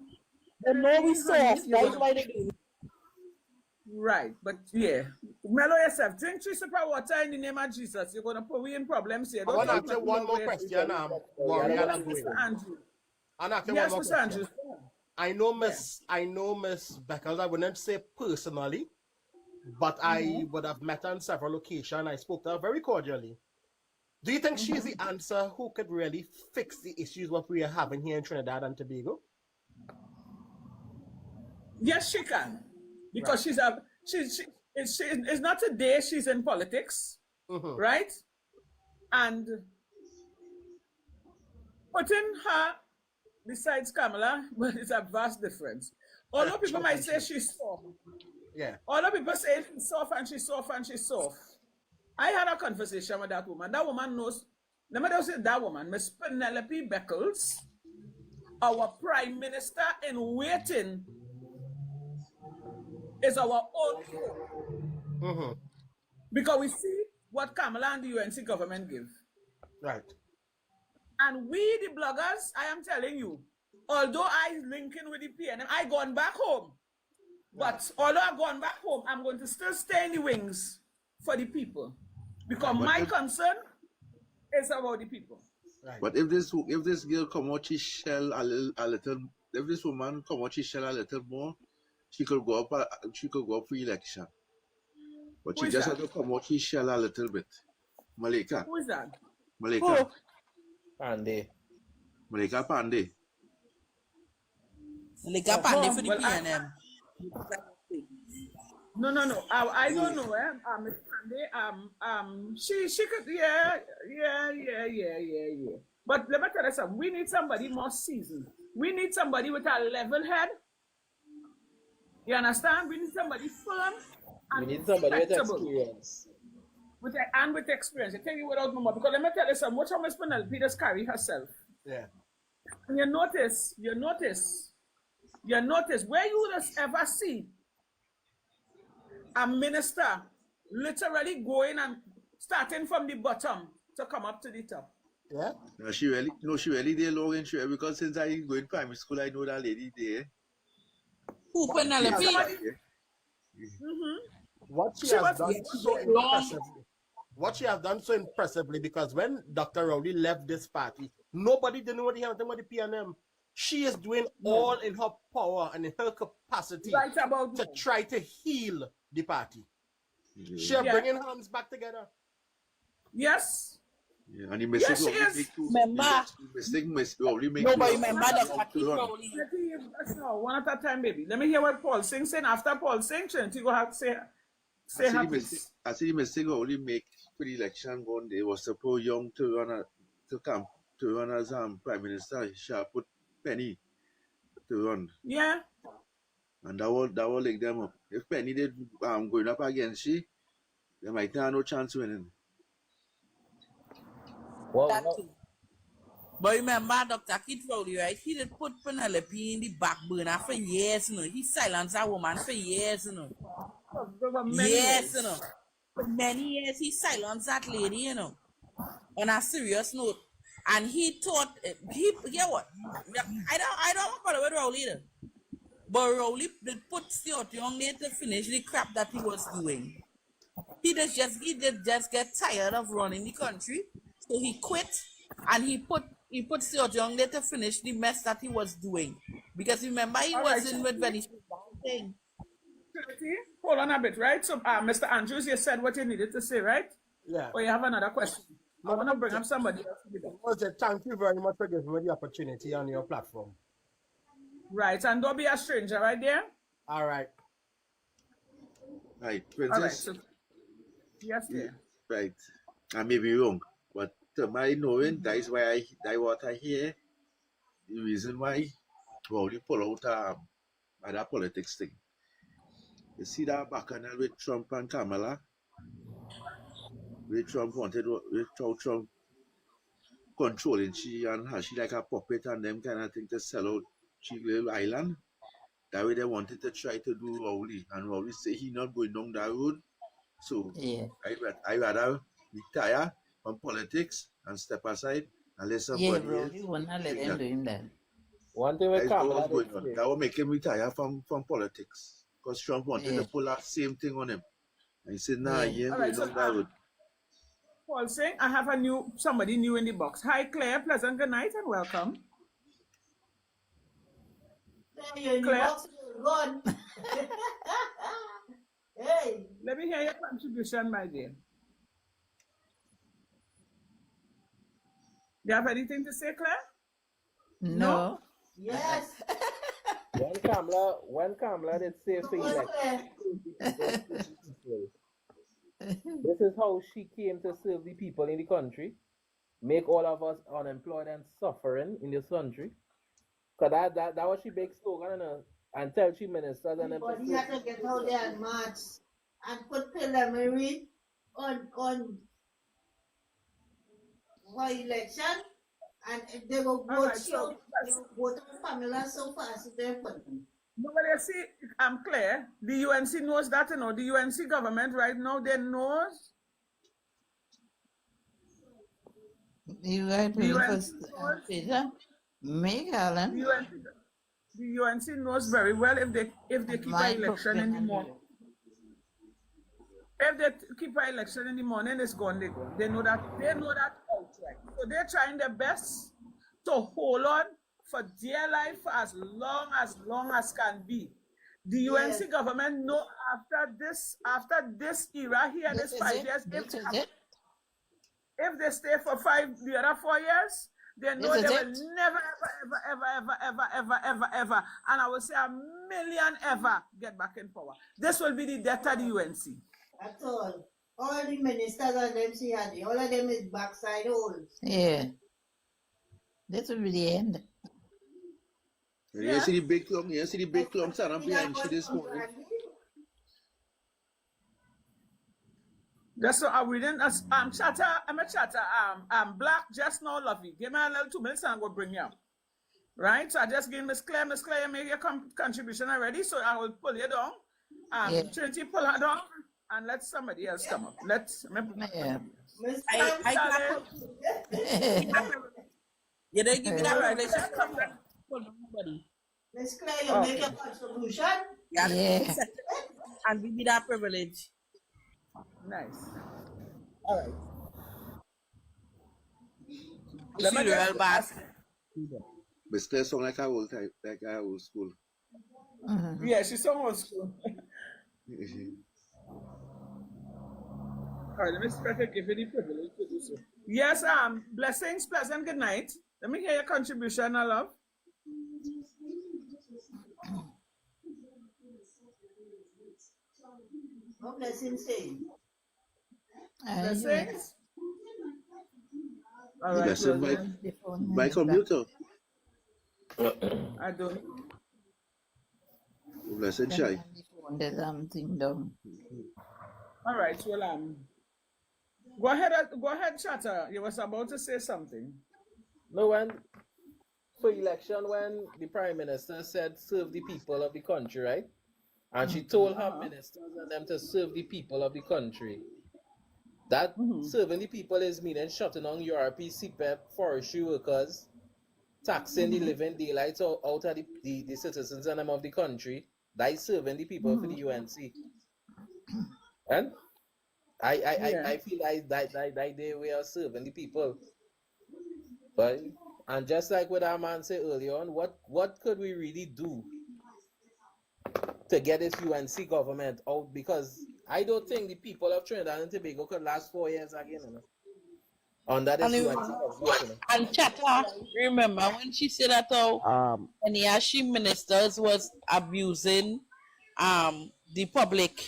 They know we soft. That's why they do. right, but yeah. Mellow yourself. Drink 3 sips of water in the name of Jesus. You're going to put me in problems here. I want to ask you one more question, Warrior. Mr. Andrew. And after Yes, one more Mr. question. Andrew. I know Miss Beckers, I wouldn't say personally, but I would have met her on several occasions. I spoke to her very cordially. Do you think she's the answer who could really fix the issues what we are having here in Trinidad and Tobago? Yes, she can. Because it's not today she's in politics, right? And putting her besides Kamala, but it's a vast difference. Although people might say she's soft. Yeah. Although people say she's soft and she's soft and she's soft. I had a conversation with that woman. That woman knows, let me just say that woman, Miss Penelope Beckles, our Prime Minister in waiting, is our own. Because we see what Kamala and the UNC government give. Right. And we, the bloggers, I am telling you, although I link in with the PNM, I gone back home. But although I gone back home, I'm going to still stay in the wings for the people. Because my concern is about the people. Right. But if this girl come out, she shell a little, if this woman come out, she shell a little more, she could go up for election. But she just had to come out, she shell a little bit. Malika. Who is that? Malika. Pandey. Malika Pandey. Malika Pandey for the PNM. No. I don't know. Miss Pandey. She could. Yeah. But let me tell you something. We need somebody more seasoned. We need somebody with a level head. You understand? We need somebody firm. We need somebody with experience. With experience. I tell you without number. Because let me tell you something. Watch how Miss Penelope just carry herself. Yeah. And you notice where you would ever see a minister literally going and starting from the bottom to come up to the top. Yeah. No, she really did long and sure because since I go in primary school, I know that lady there. Who Penelope? What she has done so impressively. What she has done so impressively, because when Dr. Rowley left this party, nobody didn't know what he had done with the PNM. She is doing all in her power and in her capacity to try to heal the party. She is bringing hands back together. Yes. Yeah, and the mistake Nobody remember one at a time, baby. Let me hear what Paul Singh saying. After Paul Singh, you go have to say I see the mistake only make for the election one day was to put Young to run as Prime Minister. She put Penny to run. Yeah. And that will leg them up. If Penny did going up against she, they might have no chance winning. But remember, Dr. Kit Rowley, right? He did put Penelope in the back burner for years, you know. He silenced that woman for years, you know. Yes, you know. For many years, he silenced that lady, you know. On a serious note. And he thought, yeah, what? I don't follow with Rowley either. But Rowley did put Stuart Young there to finish the crap that he was doing. He did just get tired of running the country. So he quit and he put Stuart Young there to finish the mess that he was doing. Because remember, he wasn't with Venice thing. Hold on a bit, right? So, Mr. Andrews, you said what you needed to say, right? Yeah. Or you have another question? I want to bring up somebody else. Thank you very much for giving me the opportunity on your platform. Right, and don't be a stranger, right there? All right. Right, All right, Princess. so yes, there. Right. I may be wrong, but to my knowing, that is why that what I hear. The reason why we pull out that politics thing. You see that bacchanal with Trump and Kamala, where Trump wanted, where Trump controlling she and her, she like a puppet and them kind of thing to sell out she little island. That way they wanted to try to do Rowley, and Rowley say he not going down that road. So Yeah. I rather retire from politics and step aside and let Yeah, somebody bro. else You will not let take them that. doing that. One thing That with is what was Kamala going on. That will make him retire from politics. Because Trump wanted Yeah. to pull that same thing on him. And he said, nah, Yeah. he ain't All going right, so down that road. Paul saying I have somebody new in the box. Hi, Claire. Pleasant good night and welcome. You're in the Claire? box, you're gone. Hey. Let me hear your contribution, my dear. Do you have anything to say, Claire? No. Yes. When Kamala did say for election, this is how she came to serve the people in the country, make all of us unemployed and suffering in this country. Because that was she big slogan and tell she ministers and them But to he had to get out there and march and put preliminary on for election, and they will All vote right, so you. They will vote on Pamela so fast they're putting. nobody see, I'm Claire. The UNC knows that, you know. The UNC government right now, they knows. You got to The UNC first, knows. Peter. Make Alan. The UNC knows very well if they keep an election in the morning. If they keep an election in the morning, it's gone. They know that outright. So they're trying their best to hold on for dear life for as long as can be. The UNC government know after this era here, this 5 years, if they stay for the other 4 years, they know they will never, ever, and I will say a million ever get back in power. This will be the death of the UNC. That's all. All the ministers of them see all of them is backside holes. Yeah. This will be the end. You see the big clump stand up behind she this morning. That's what I'm reading. I'm a chatter. Black just now lovey. Give me a little 2 minutes and I'm gonna bring you up. Right? So I just give Miss Claire, you make your contribution already, so I will pull you down. Trinity, pull her down and let somebody else come up. You don't give me that Right. privilege. Miss Claire, you make your contribution. Yeah. And give me that privilege. Nice. All right. Let me real bad. Miss Claire sound like a old school. Yeah, she's so old school. All right, let me see if I can give you the privilege to do so. Yes, blessings, pleasant good night. Let me hear your contribution, I love. What blessings say? Blessings. All right, Blessing my computer. I don't. Blessing shy. All right, well, go ahead, Chatter. You was about to say something. No, for election, when the Prime Minister said serve the people of the country, right? And she told her ministers and them to serve the people of the country. That serving the people is meaning shutting on URP, CPEP, forestry workers, taxing the living daylights out of the citizens and them of the country. That is serving the people for the UNC. And I feel like that we are serving the people. But and just like what our man said earlier on, what could we really do to get this UNC government out? Because I don't think the people of Trinidad and Tobago could last 4 years again. You know? Under this And, UNC government. and Chata, remember when she said that any Ashi ministers was abusing the public,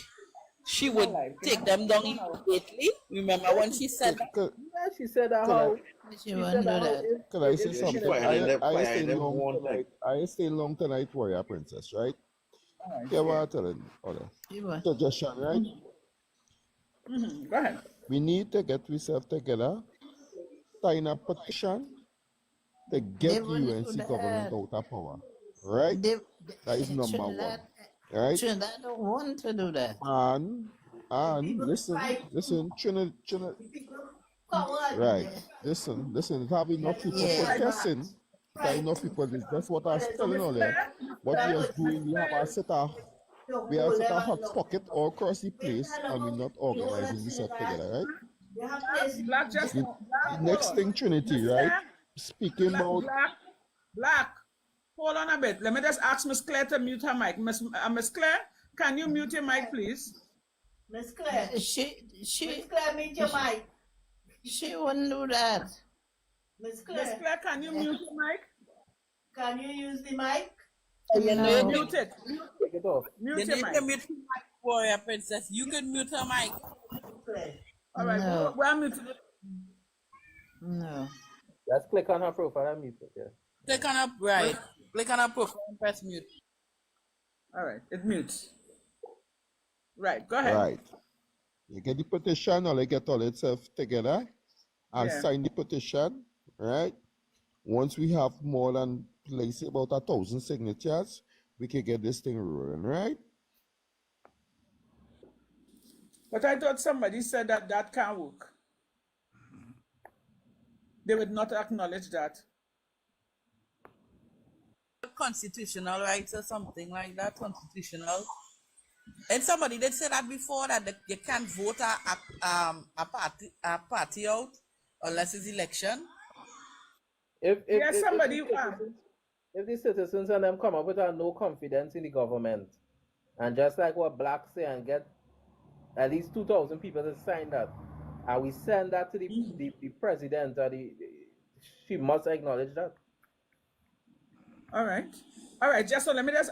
she would take them down immediately. Remember when she said that? Yeah, she said that how. She won't do that. Can I say if- something? I stay long tonight. I stay long tonight, Warrior Princess, right? Yeah, what I'm telling you. You won't. Suggestion, right? Go ahead. We need to get ourselves together, sign a petition to get They the won't do UNC that. government out of power, right? That is number one, right? Trinidad don't want to do that. And listen, Trinidad, right? Listen, it have enough people protesting. There enough people. That's what I was telling earlier. What we are doing, we have a set of hot pocket all across the place, and we're not organizing this up together, right? Black just The next thing, Trinity, right? Speaking about Black. Hold on a bit. Let me just ask Miss Claire to mute her mic. Miss Claire, can you mute your mic, please? Miss Claire. She Miss Claire, mute your mic. she wouldn't do that. Miss Miss Claire, Claire, can you mute your mic? can you use the mic? No. Mute it. Take it off. Mute Then your you mic. can mute her mic, Warrior Princess. You can mute her mic. Claire. All right, No. we're muted. No. Just click on her profile and mute it. Yeah. Click on her, right. Click on her profile and press mute. All right, it mutes. Right, go ahead. right. You get the petition, or you get all itself together and Yeah. sign the petition, right? Once we have more than, let's say, about 1,000 signatures, we can get this thing rolling, right? But I thought somebody said that that can't work. They would not acknowledge that. Constitutional rights or something like that. Constitutional. And somebody did say that before that you can't vote a party out unless it's election. If the citizens and them come up with no confidence in the government, and just like what Black say, and get at least 2,000 people to sign that, and we send that to the president, or she must acknowledge that. All right, just so let me just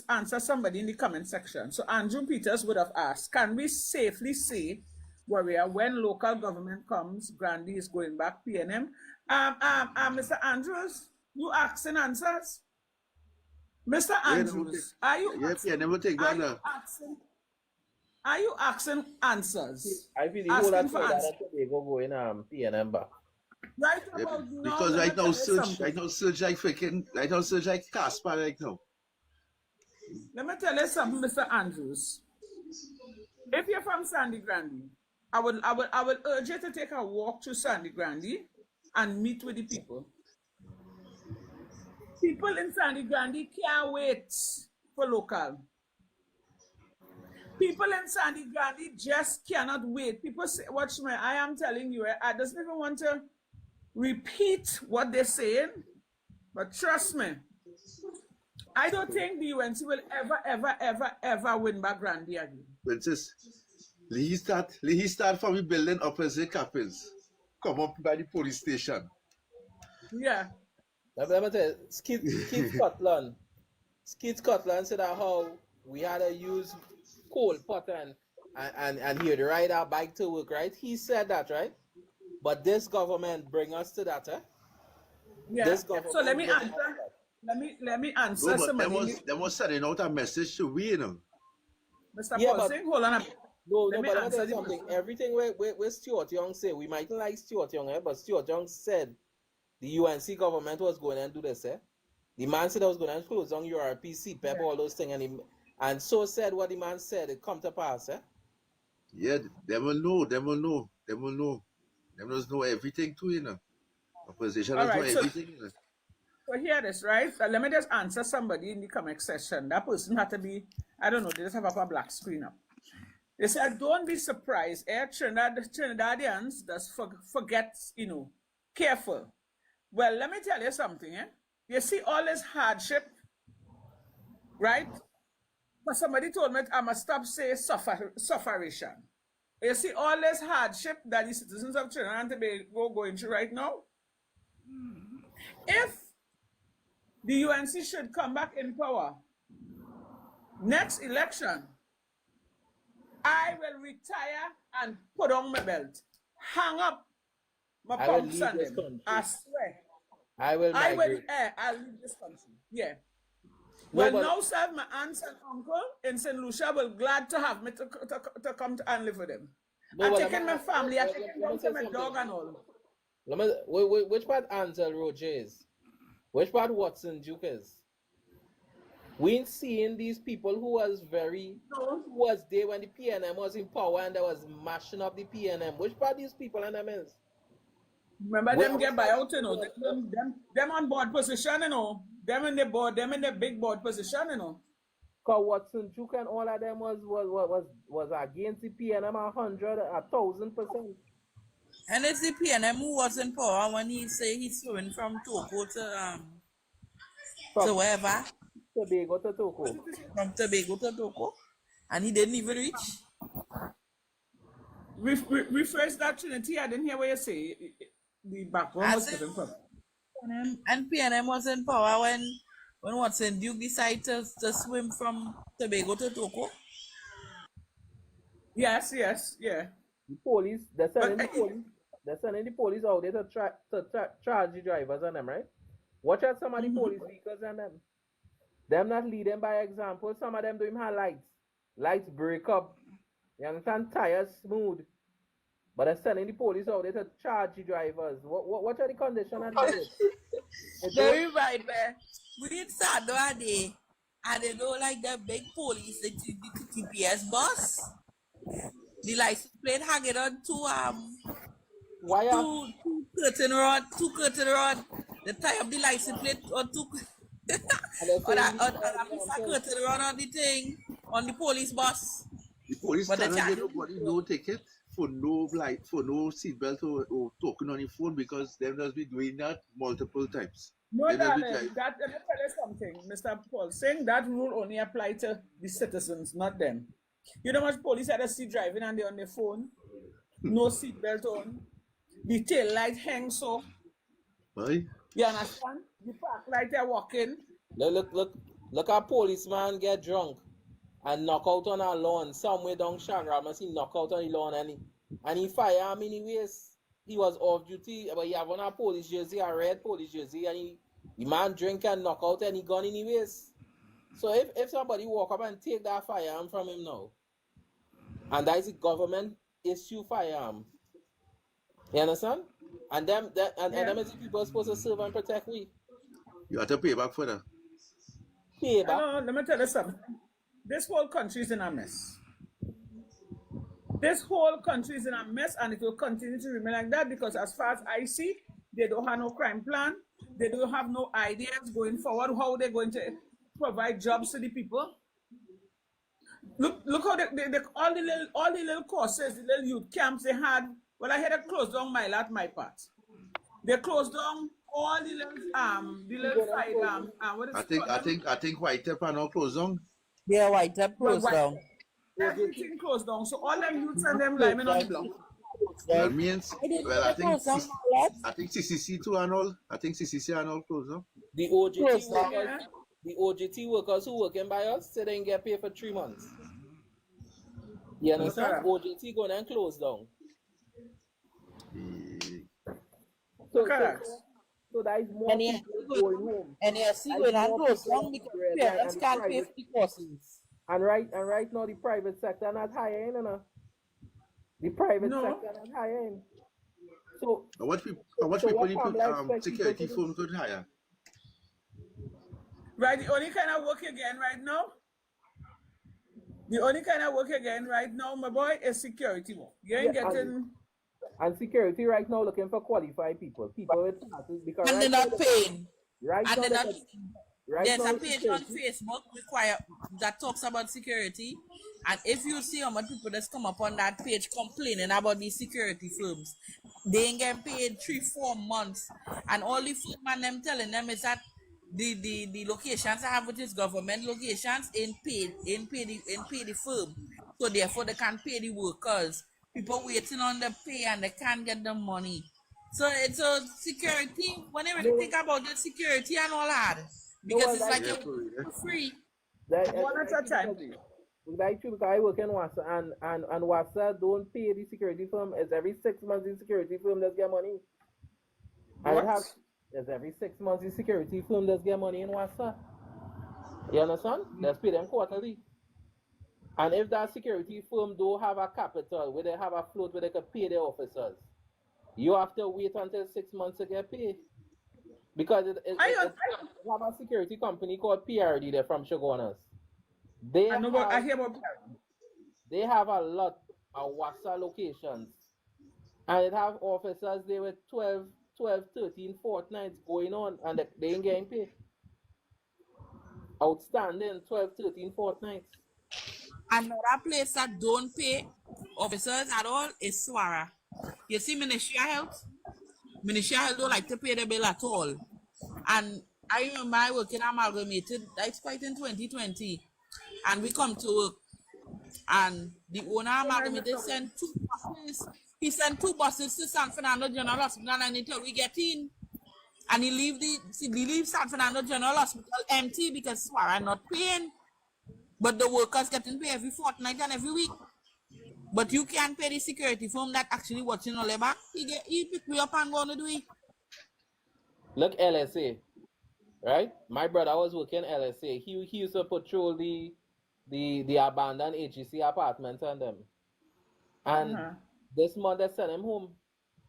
answer somebody in the comment section. So Andrew Peters would have asked, can we safely say, Warrior, when local government comes, Grandy is going back PNM? Mr. Andrews, you asking answers? Mr. Andrews, are you asking answers? I feel the whole of that they go in PNM back. Right about Because right now search like Casper right now. Let me tell you something, Mr. Andrews. If you're from Sandy Grande, I would urge you to take a walk to Sandy Grande and meet with the people. People in Sandy Grande can't wait for local. People in Sandy Grande just cannot wait. People say, watch me, I am telling you, I doesn't even want to repeat what they're saying, but trust me, I don't think the UNC will ever win back Grande again. Princess, he start from the building opposite Capins. Come up by the police station. Yeah. Let me tell you, Skid Scotland said that how we had to use coal pot and he would ride our bike to work, right? He said that, right? But this government bring us to that, eh? Yeah. This government So let me answer. Let me answer somebody. They was sending out a message to we, you know. Mr. Paul, hold on a minute. But let me tell you something. Everything where Stuart Young say, we mightn't like Stuart Young, but Stuart Young said the UNC government was going to do this, eh? The man said I was going to close on URP, CPEP, all those things, and so said what the man said, it come to pass, eh? Yeah, they will know. They must know everything too, you know. Opposition must know everything, you know. So hear this, right? So let me just answer somebody in the comment section. That person had to be, I don't know, they just have a black screen up. They said, don't be surprised. Trinidadians just forget, careful. Well, let me tell you something, eh? You see all this hardship, right? But somebody told me I must stop saying sufferation. You see all this hardship that the citizens of Trinidad and Tobago going through right now. If the UNC should come back in power, next election, I will retire and put on my belt, hang up my pumps on them. I swear. I'll leave this country. Yeah. Well, now, sir, my aunts and uncle in St. Lucia will glad to have me to come and live with them. I'm taking my family, I'm taking down to my dog and all. Which part Ansel Roger is? Which part Watson Duke is? We ain't seeing these people who was there when the PNM was in power and they was mashing up the PNM. Which part these people and them is? Remember them get buyout, you know. Them on board position, you know. Them in the big board position, you know. Cause Watson Duke and all of them was against the PNM 1,000%. And it's the PNM who was in power when he say he's going from Togo to wherever. Tobago to Togo. From Tobago to Togo. And he didn't even reach. Rephrase that, Trinity. I didn't hear what you say. The background was given from. And PNM was in power when Watson Duke decided to swim from Tobago to Togo. Yes, yeah. The police, they're sending the police out there to charge the drivers on them, right? Watch out some of the police vehicles and them. Them not leading by example. Some of them don't even have lights. Lights break up. You understand? Tires smooth. But they're sending the police out there to charge the drivers. What are the conditions of the road? Very right, man. We in Sado day, and they don't like the big police, the TPS bus. The license plate hanging on two curtain rod. They tie up the license plate on two curtain rod on the thing on the police bus. The police cannot get nobody no ticket for no seatbelt or talking on your phone because they must be doing that multiple times. No, darling, let me tell you something, Mr. Paul. Saying that rule only apply to the citizens, not them. You know how much police had to see driving and they're on their phone? No seatbelt on. The tail light hangs so. Why? You understand? The park light they're walking. Look a policeman get drunk and knock out on a lawn somewhere down Shagra. Must he knock out on the lawn and he fire him anyways. He was off duty, but he have on a police jersey, a red police jersey, and the man drink and knock out and he gone anyways. So if somebody walk up and take that firearm from him now, and that is a government issue firearm, you understand? And them is the people supposed to serve and protect we. You have to pay back for that. Pay back. No, let me tell you something. This whole country is in a mess. This whole country is in a mess, and it will continue to remain like that because as far as I see, they don't have no crime plan. They don't have no ideas going forward how they're going to provide jobs to the people. Look how all the little courses, the little youth camps they had. Well, I had to close down my part. They closed down all the little I think White Tip are now closed down. Yeah, White Tip closed down. Everything closed down. So all them youths and them linemen on the block. That means, well, I think CCC too and all. I think CCC and all closed down. The OGT workers who working by us say they didn't get paid for 3 months. You understand? OGT going and close down. So that is more people going home. And you see when I close down because parents can't pay for the courses. And right now the private sector not hiring, you know. The private sector not hiring. So how much people need security firms could hire? Right, the only kind of work again right now. The only kind of work again right now, my boy, is security work. You ain't getting. And security right now looking for qualified people with classes because and they're not paying. Right and now, they're not. There's a page on Facebook that talks about security, and if you see how much people that's come up on that page complaining about these security firms, they ain't getting paid 3-4 months, and all the firm and them telling them is that the locations I have with his government locations ain't pay the firm, so therefore they can't pay the workers. people waiting on the pay and they can't get the money. So it's a security. When they really think about the security and all that, because it's like you're free. One at a time, please. Like true, because I work in Wassa and Wassa don't pay the security firm. It's every 6 months the security firm does get money. It's every 6 months the security firm does get money in Wassa. You understand? Let's pay them quarterly. And if that security firm don't have a capital where they have a float where they can pay their officers, you have to wait until 6 months to get paid. Because it have a security company called PRD, they're from Shogunas. They have a lot of Wassa locations. And it have officers there with 12, 13 fortnights going on and they ain't getting paid. Outstanding 12, 13 fortnights. Another place that don't pay officers at all is Swara. You see, Ministry of Health don't like to pay the bill at all. And I remember I working Amalgamated, that's quite in 2020. And we come to work. And the owner of Amalgamated sent 2 buses. He sent 2 buses to San Fernando General Hospital and until we get in. And he leaves San Fernando General Hospital empty because Swara not paying. But the workers getting paid every fortnight and every week. But you can't pay the security firm that actually watching all the back. He pick me up and go on to do it. Look, LSA, right? My brother was working LSA. He used to patrol the abandoned HGC apartments and them. And this month they sent him home.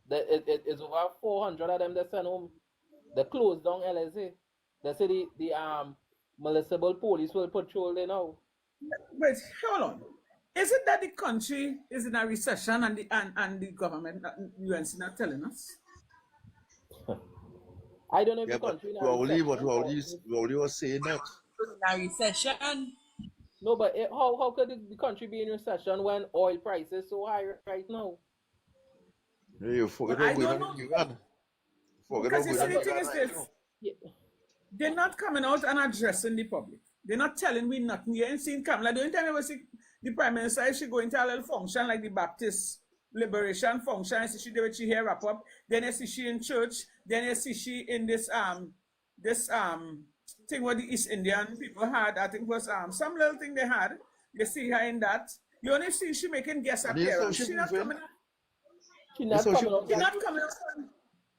It's over 400 of them they sent home. They closed down LSA. They say the municipal police will patrol there now. Wait, hold on. Is it that the country is in a recession and the government, UNC not telling us? I don't know if the country in Rowley was saying that. In a recession? No, but how could the country be in recession when oil prices is so high right now? You forget about going on in Iran. Because you see, the thing is this. They're not coming out and addressing the public. They're not telling me nothing. You ain't seen Kamala. The only time I see the Prime Minister, she go into a little function like the Baptist Liberation function. I see she do with she hair wrap up. Then I see she in church. Then I see she in this thing what the East Indian people had. I think was some little thing they had. You see her in that. You only see she making guest appearance. She not coming out. She not coming out.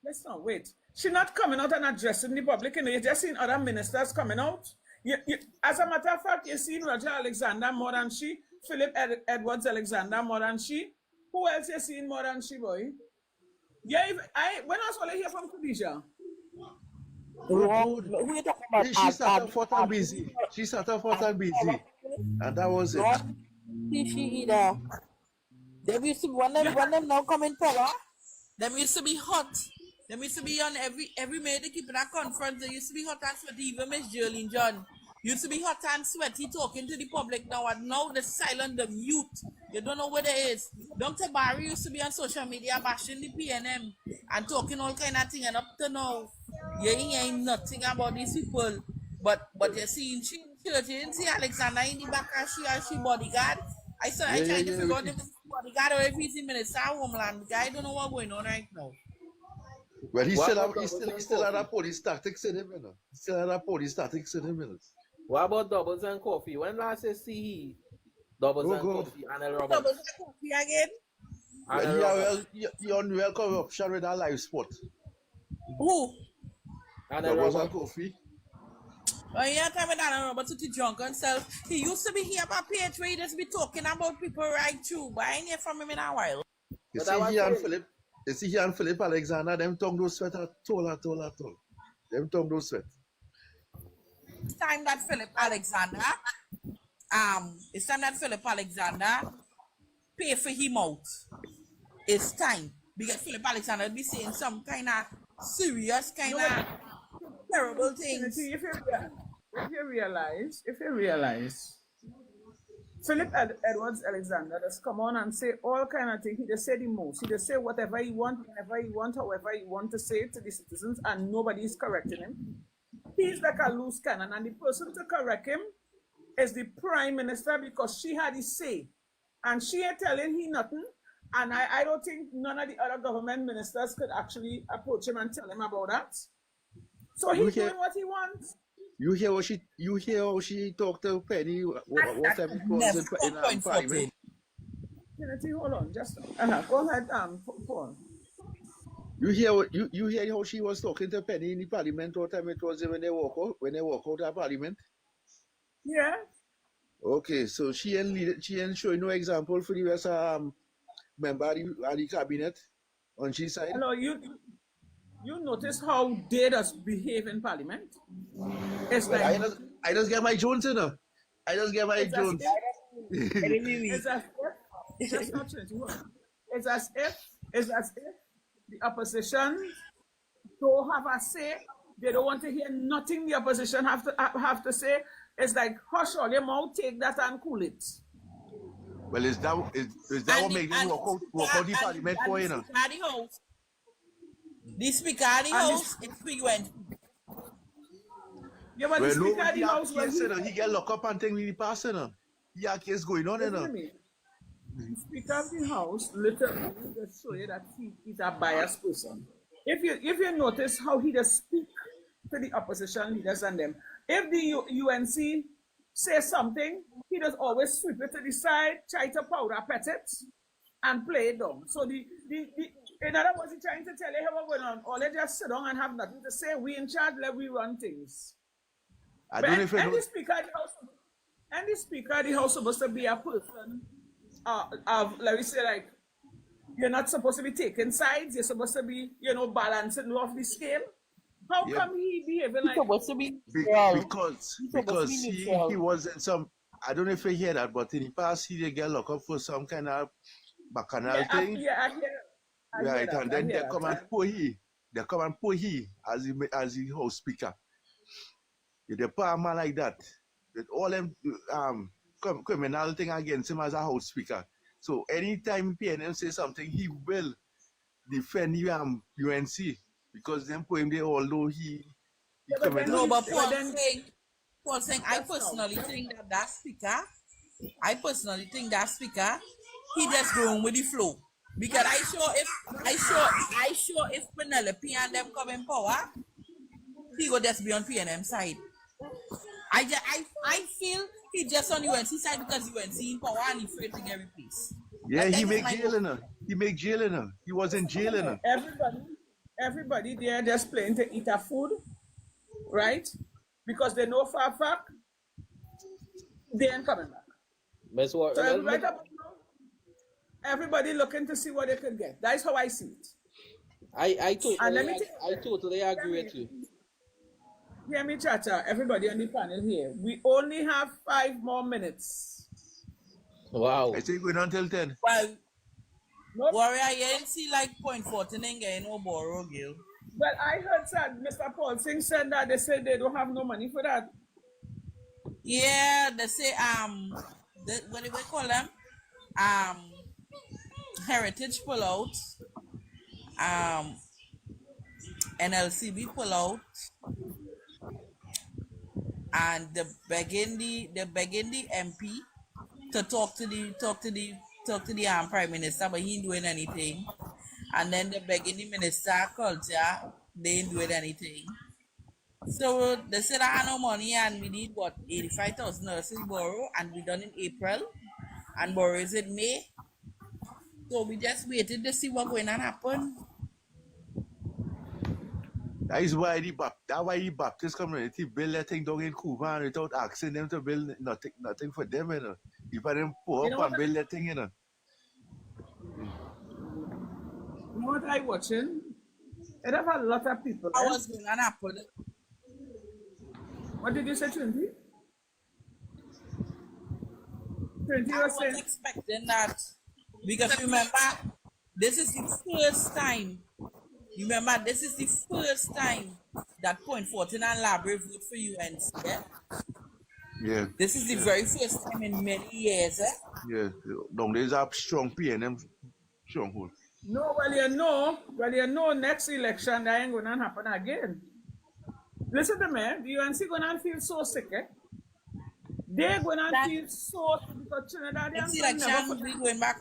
Let's not wait. She's not coming out and addressing the public. You just seen other ministers coming out. As a matter of fact, you've seen Roger Alexander more than she, Philip Edwards Alexander more than she. Who else you seen more than she, boy? Yeah, when I was only here from Khadija. She started forth and busy. And that was it. She Them used to be, when them now come in power, them used to be hot. Them used to be on every May they keep in a conference. They used to be hot and sweaty. Even Miss Jolene John used to be hot and sweaty talking to the public now. And now the silent, the mute. You don't know where they is. Dr. Barry used to be on social media bashing the PNM and talking all kind of thing. And up to now, you ain't nothing about these people. But you see in church, you didn't see Alexander in the back and she bodyguard. I tried to figure out if it's bodyguard or if he's in Minister of Homeland. The guy don't know what's going on right now. Well, he still had a police tactics in him, you know. He still had a police tactics in him, you know. What about Doubles and Coffee? When last you see he? Doubles and Coffee, Anel Roberts. Doubles and Coffee again? Well, he unreal corruption with a live spot. Who? Doubles and Coffee. Oh, yeah, time with Anel Roberts to the drunk himself. He used to be here about page where he just be talking about people right through, but I ain't hear from him in a while. You see he and Philip Alexander, them tongue those sweat at all. Them tongue those sweat. It's time that Philip Alexander pay for him out. It's time. Because Philip Alexander be saying some kind of serious, kind of terrible things. If you realize, Philip Edwards Alexander just come on and say all kind of things. He just say the most. He just say whatever he want, whenever he want, however he want to say it to the citizens, and nobody is correcting him. He's like a loose cannon, and the person to correct him is the Prime Minister because she had his say, and she ain't telling he nothing, And I don't think none of the other government ministers could actually approach him and tell him about that. So he's doing what he wants. You hear how she talked to Penny what time it was in Parliament? Kennedy, hold on, just go ahead, Paul. You hear how she was talking to Penny in the Parliament what time it was when they walk out of Parliament? Yeah. Okay, so she ain't showing no example for the rest member of the cabinet on she side. Hello, you notice how they just behave in Parliament? It's well, like I just get my Jones in her. I just get my Jones. It's as if that's not true. It's as if the opposition don't have a say. They don't want to hear nothing the opposition have to say. It's like hush all your mouth, take that and cool it. Well, is that what makes them walk out the Parliament for you know? The Speaker of the House is UN. Yeah, but the Speaker of the House he get locked up and things really passing on. He has case going on enough. The Speaker of the House literally just show you that he is a biased person. If you notice how he just speak to the opposition leaders and them, if the UNC say something, he does always sweep it to the side, try to powder pet it, and play it down. So in other words, he's trying to tell you what's going on. Or they just sit down and have nothing to say. We in charge, let we run things. I don't know if the Speaker of the House supposed to be a person of, let me say, like, you're not supposed to be taking sides. You're supposed to be, balancing off the scale. How come he behaving like supposed to be because he was in some, I don't know if you hear that, but in the past he did get locked up for some kind of bacchanal thing. I hear right, and then they come and put he as the House Speaker. They put a man like that. With all them criminal thing against him as a House Speaker. So anytime PNM say something, he will defend UNC. Because them put him there, although he no, but Paul saying, I personally think that speaker, he just going with the flow. Because I sure if Penelope and them come in power, he go just be on PNM side. I feel he just on UNC side because UNC in power and he fighting every place. Yeah, he make jail in her. He make jail in her. He was in jail in her. Everybody there just playing to eat a food, right? Because they know for a fact they ain't coming back. So everybody looking to see what they can get. That's how I see it. I totally agree with you. Hear me, Chacha, everybody on the panel here. We only have 5 more minutes. Wow. I think we're not until 10. Well, Warrior, you ain't see like point 14 and getting no borrow, Gil. Well, I heard that Mr. Paul Singh said that they said they don't have no money for that. Yeah, they say what do we call them? Heritage pull out. NLCB pull out. And the begging the MP to talk to the Prime Minister, but he ain't doing anything. And then the begging the Minister of Culture, they ain't doing anything. So they said I have no money and we need what, 85,000 nurses borrow, and we done in April and borrow is in May. So we just waited to see what's going to happen. That is why the Baptist community build that thing down in Cuba without asking them to build nothing for them, you know. If them pull up and build that thing, you know. You know what I watching? It have a lot of people. I was going to happen. What did you say, Trinity? Trinity I was was saying expecting that because remember, this is the first time. Remember, this is the first time that Point 14 and Library vote for UNC. Yeah. This is the very first time in many years. Yeah. Nowadays, a strong PNM stronghold. no, you know, next election that ain't gonna happen again. Listen to me, the UNC gonna feel so sick, eh? They're gonna feel so sick because Trinidadians Next election, we going back.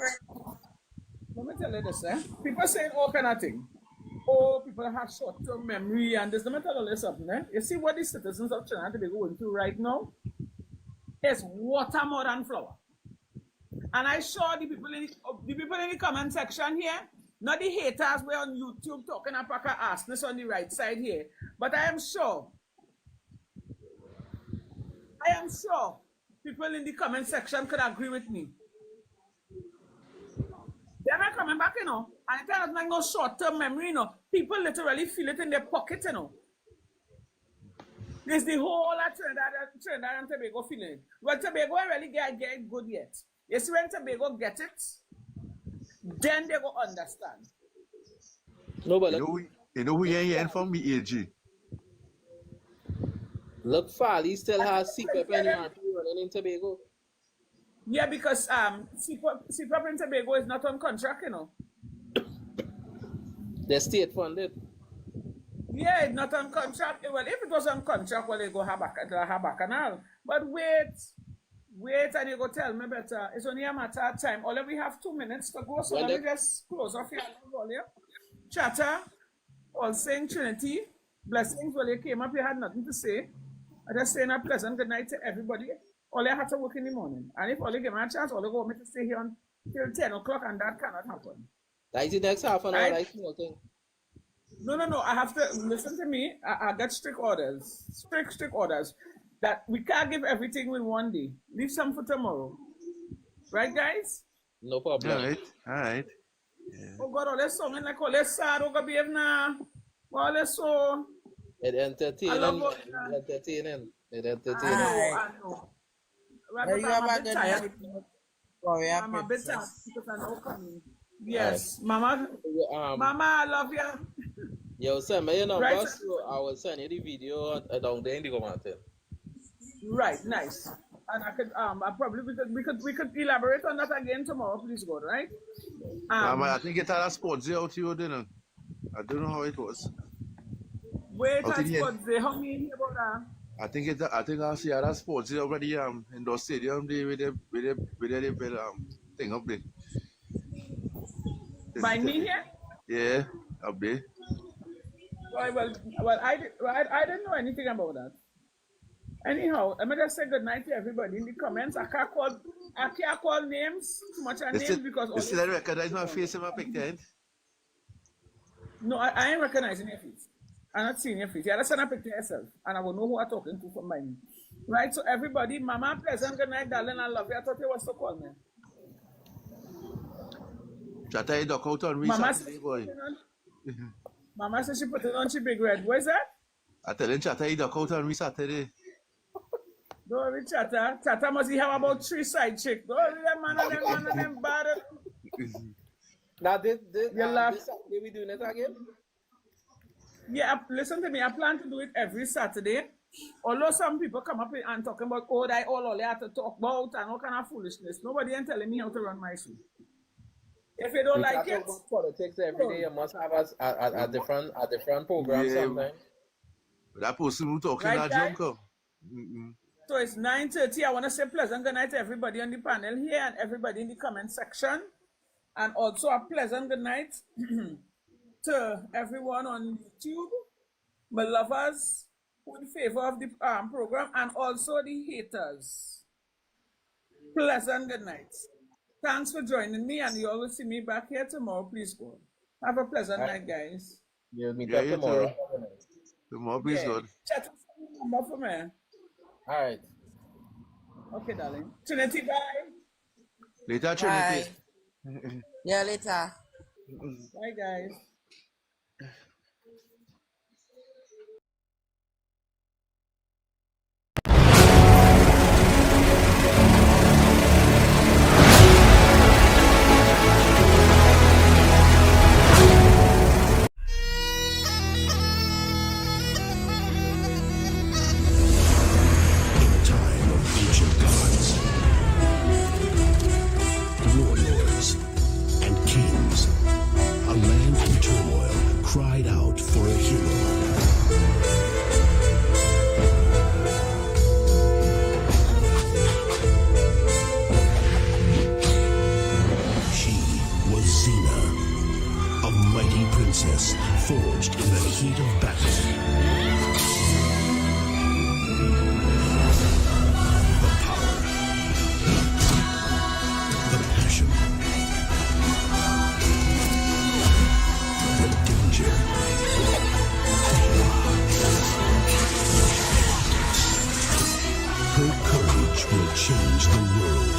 let me tell you this, people saying all kind of things. Oh, people have short-term memory and this. Let me tell you something, You see what the citizens of Trinidad are going through right now? It's water more than flour. And I saw the people in the comment section here, not the haters were on YouTube talking about ask this on the right side here. But I am sure people in the comment section could agree with me. They're not coming back, and it doesn't like no short-term memory, People literally feel it in their pocket, There's the whole of Trinidad and Tobago feeling. Well, Tobago really get it good yet. You see, when Tobago get it, then they go understand. No, but you know who you're hearing from me, AG? Look, Farley still has CPAP and URP running in Tobago. Yeah, because CPAP in Tobago is not on contract, They're state funded. Yeah, it's not on contract. Well, if it was on contract, well, they go have a canal. But wait, and you go tell me better. It's only a matter of time. Only we have 2 minutes to go, so let me just close off here. Chatter, all saying Trinity, blessings. Well, you came up, you had nothing to say. I just saying a pleasant good night to everybody. All I have to work in the morning. And if all you give me a chance, all you go want me to stay here until 10 o'clock, and that cannot happen. That's the next half an hour, like small thing. No. I have to listen to me. I got strict orders. Strict orders. That we can't give everything in one day. Leave some for tomorrow. Right, guys? No problem. All right. Yeah. Oh God, all this song like all this sad, oh God, behave now. All this so. It entertaining. I know. Right, you have a good tired. I'm a bit tired because I know coming. Yes, right. Mama. Mama, I love you. Yo, send me your number, right. So I will send you the video down there in the comments. Right, nice. And I could we could elaborate on that again tomorrow, please God, right? I think it had a sports day out here, didn't I don't know how it was. Wait, at sports day, how many about that? I think I see a sports day already in the stadium there with the thing up there. By me here? Yeah, up there. Well, I didn't know anything about that. Anyhow, I'm just say good night to everybody in the comments. I can't call names, too much of names because you still recognize my face in my picture? No, I ain't recognizing your face. I'm not seeing your face. You understand a picture yourself, and I will know who I'm talking to from my name. Right, so everybody, Mama, pleasant good night, darling, I love you. I thought you was to call me. Chata, you duck out on me Saturday, boy. Mama said she put it on she big red. What is that? I tell you, Chata, you duck out on me Saturday. Don't worry, Chata. Chata must have about 3 side chicks. Don't worry, them man and them bad. Now, this Saturday we doing it again? Yeah, listen to me. I plan to do it every Saturday. Although some people come up and talking about, that all they have to talk about and all kind of foolishness. Nobody ain't telling me how to run my show. If you don't like it, politics every day. You must have a different program sometimes. That person who talking right, that junk. So it's 9:30. I want to say pleasant good night to everybody on the panel here and everybody in the comment section. And also a pleasant good night to everyone on YouTube, my lovers who in favor of the program, and also the haters. Pleasant good night. Thanks for joining me, and you all will see me back here tomorrow. Please go. Have a pleasant night, guys. You'll meet up tomorrow. Tomorrow, please, God. Chat number for me. All right. Okay, darling. Trinity, bye. Later, Trinity. Bye. Yeah, later. Bye, guys. Warlords and kings, a land in turmoil cried mighty princess forged in the heat of battle. The power, the passion, the danger. Her courage will change the world.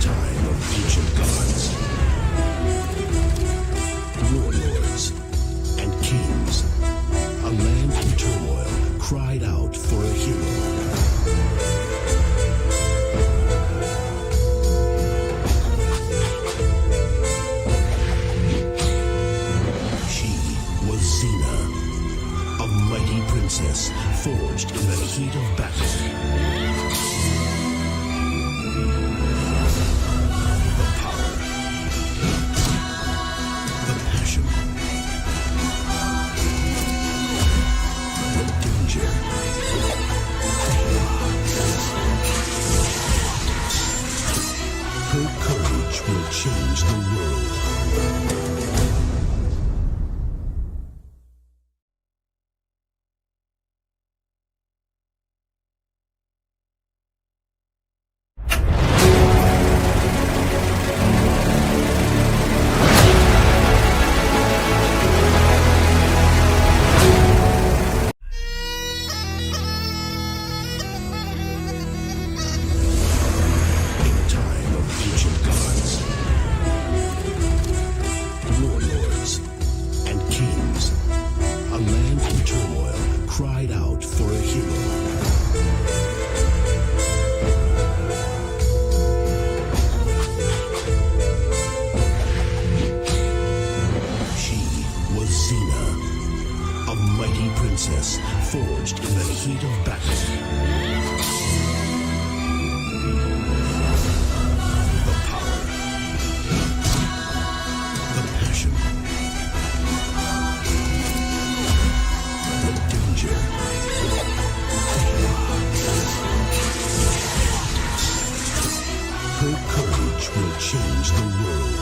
Time of ancient gods, warlords, and kings, a land in turmoil cried out for a hero. She was Xena, a mighty princess forged in the heat of battle. The power, the passion, the danger. Her courage will change the world. In time of ancient gods, warlords, and kings, a land in turmoil cried out for a hero. She was Xena, a mighty princess forged in the heat of battle. The power, the passion, the danger. Her courage will change the world.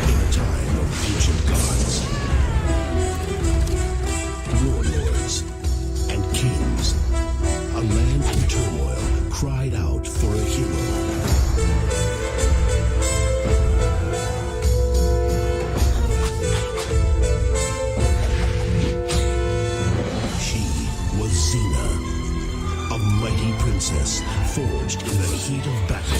In time of ancient gods, warlords, and kings, a land in turmoil cried out for a hero. She was Xena, a mighty princess forged in the heat of battle.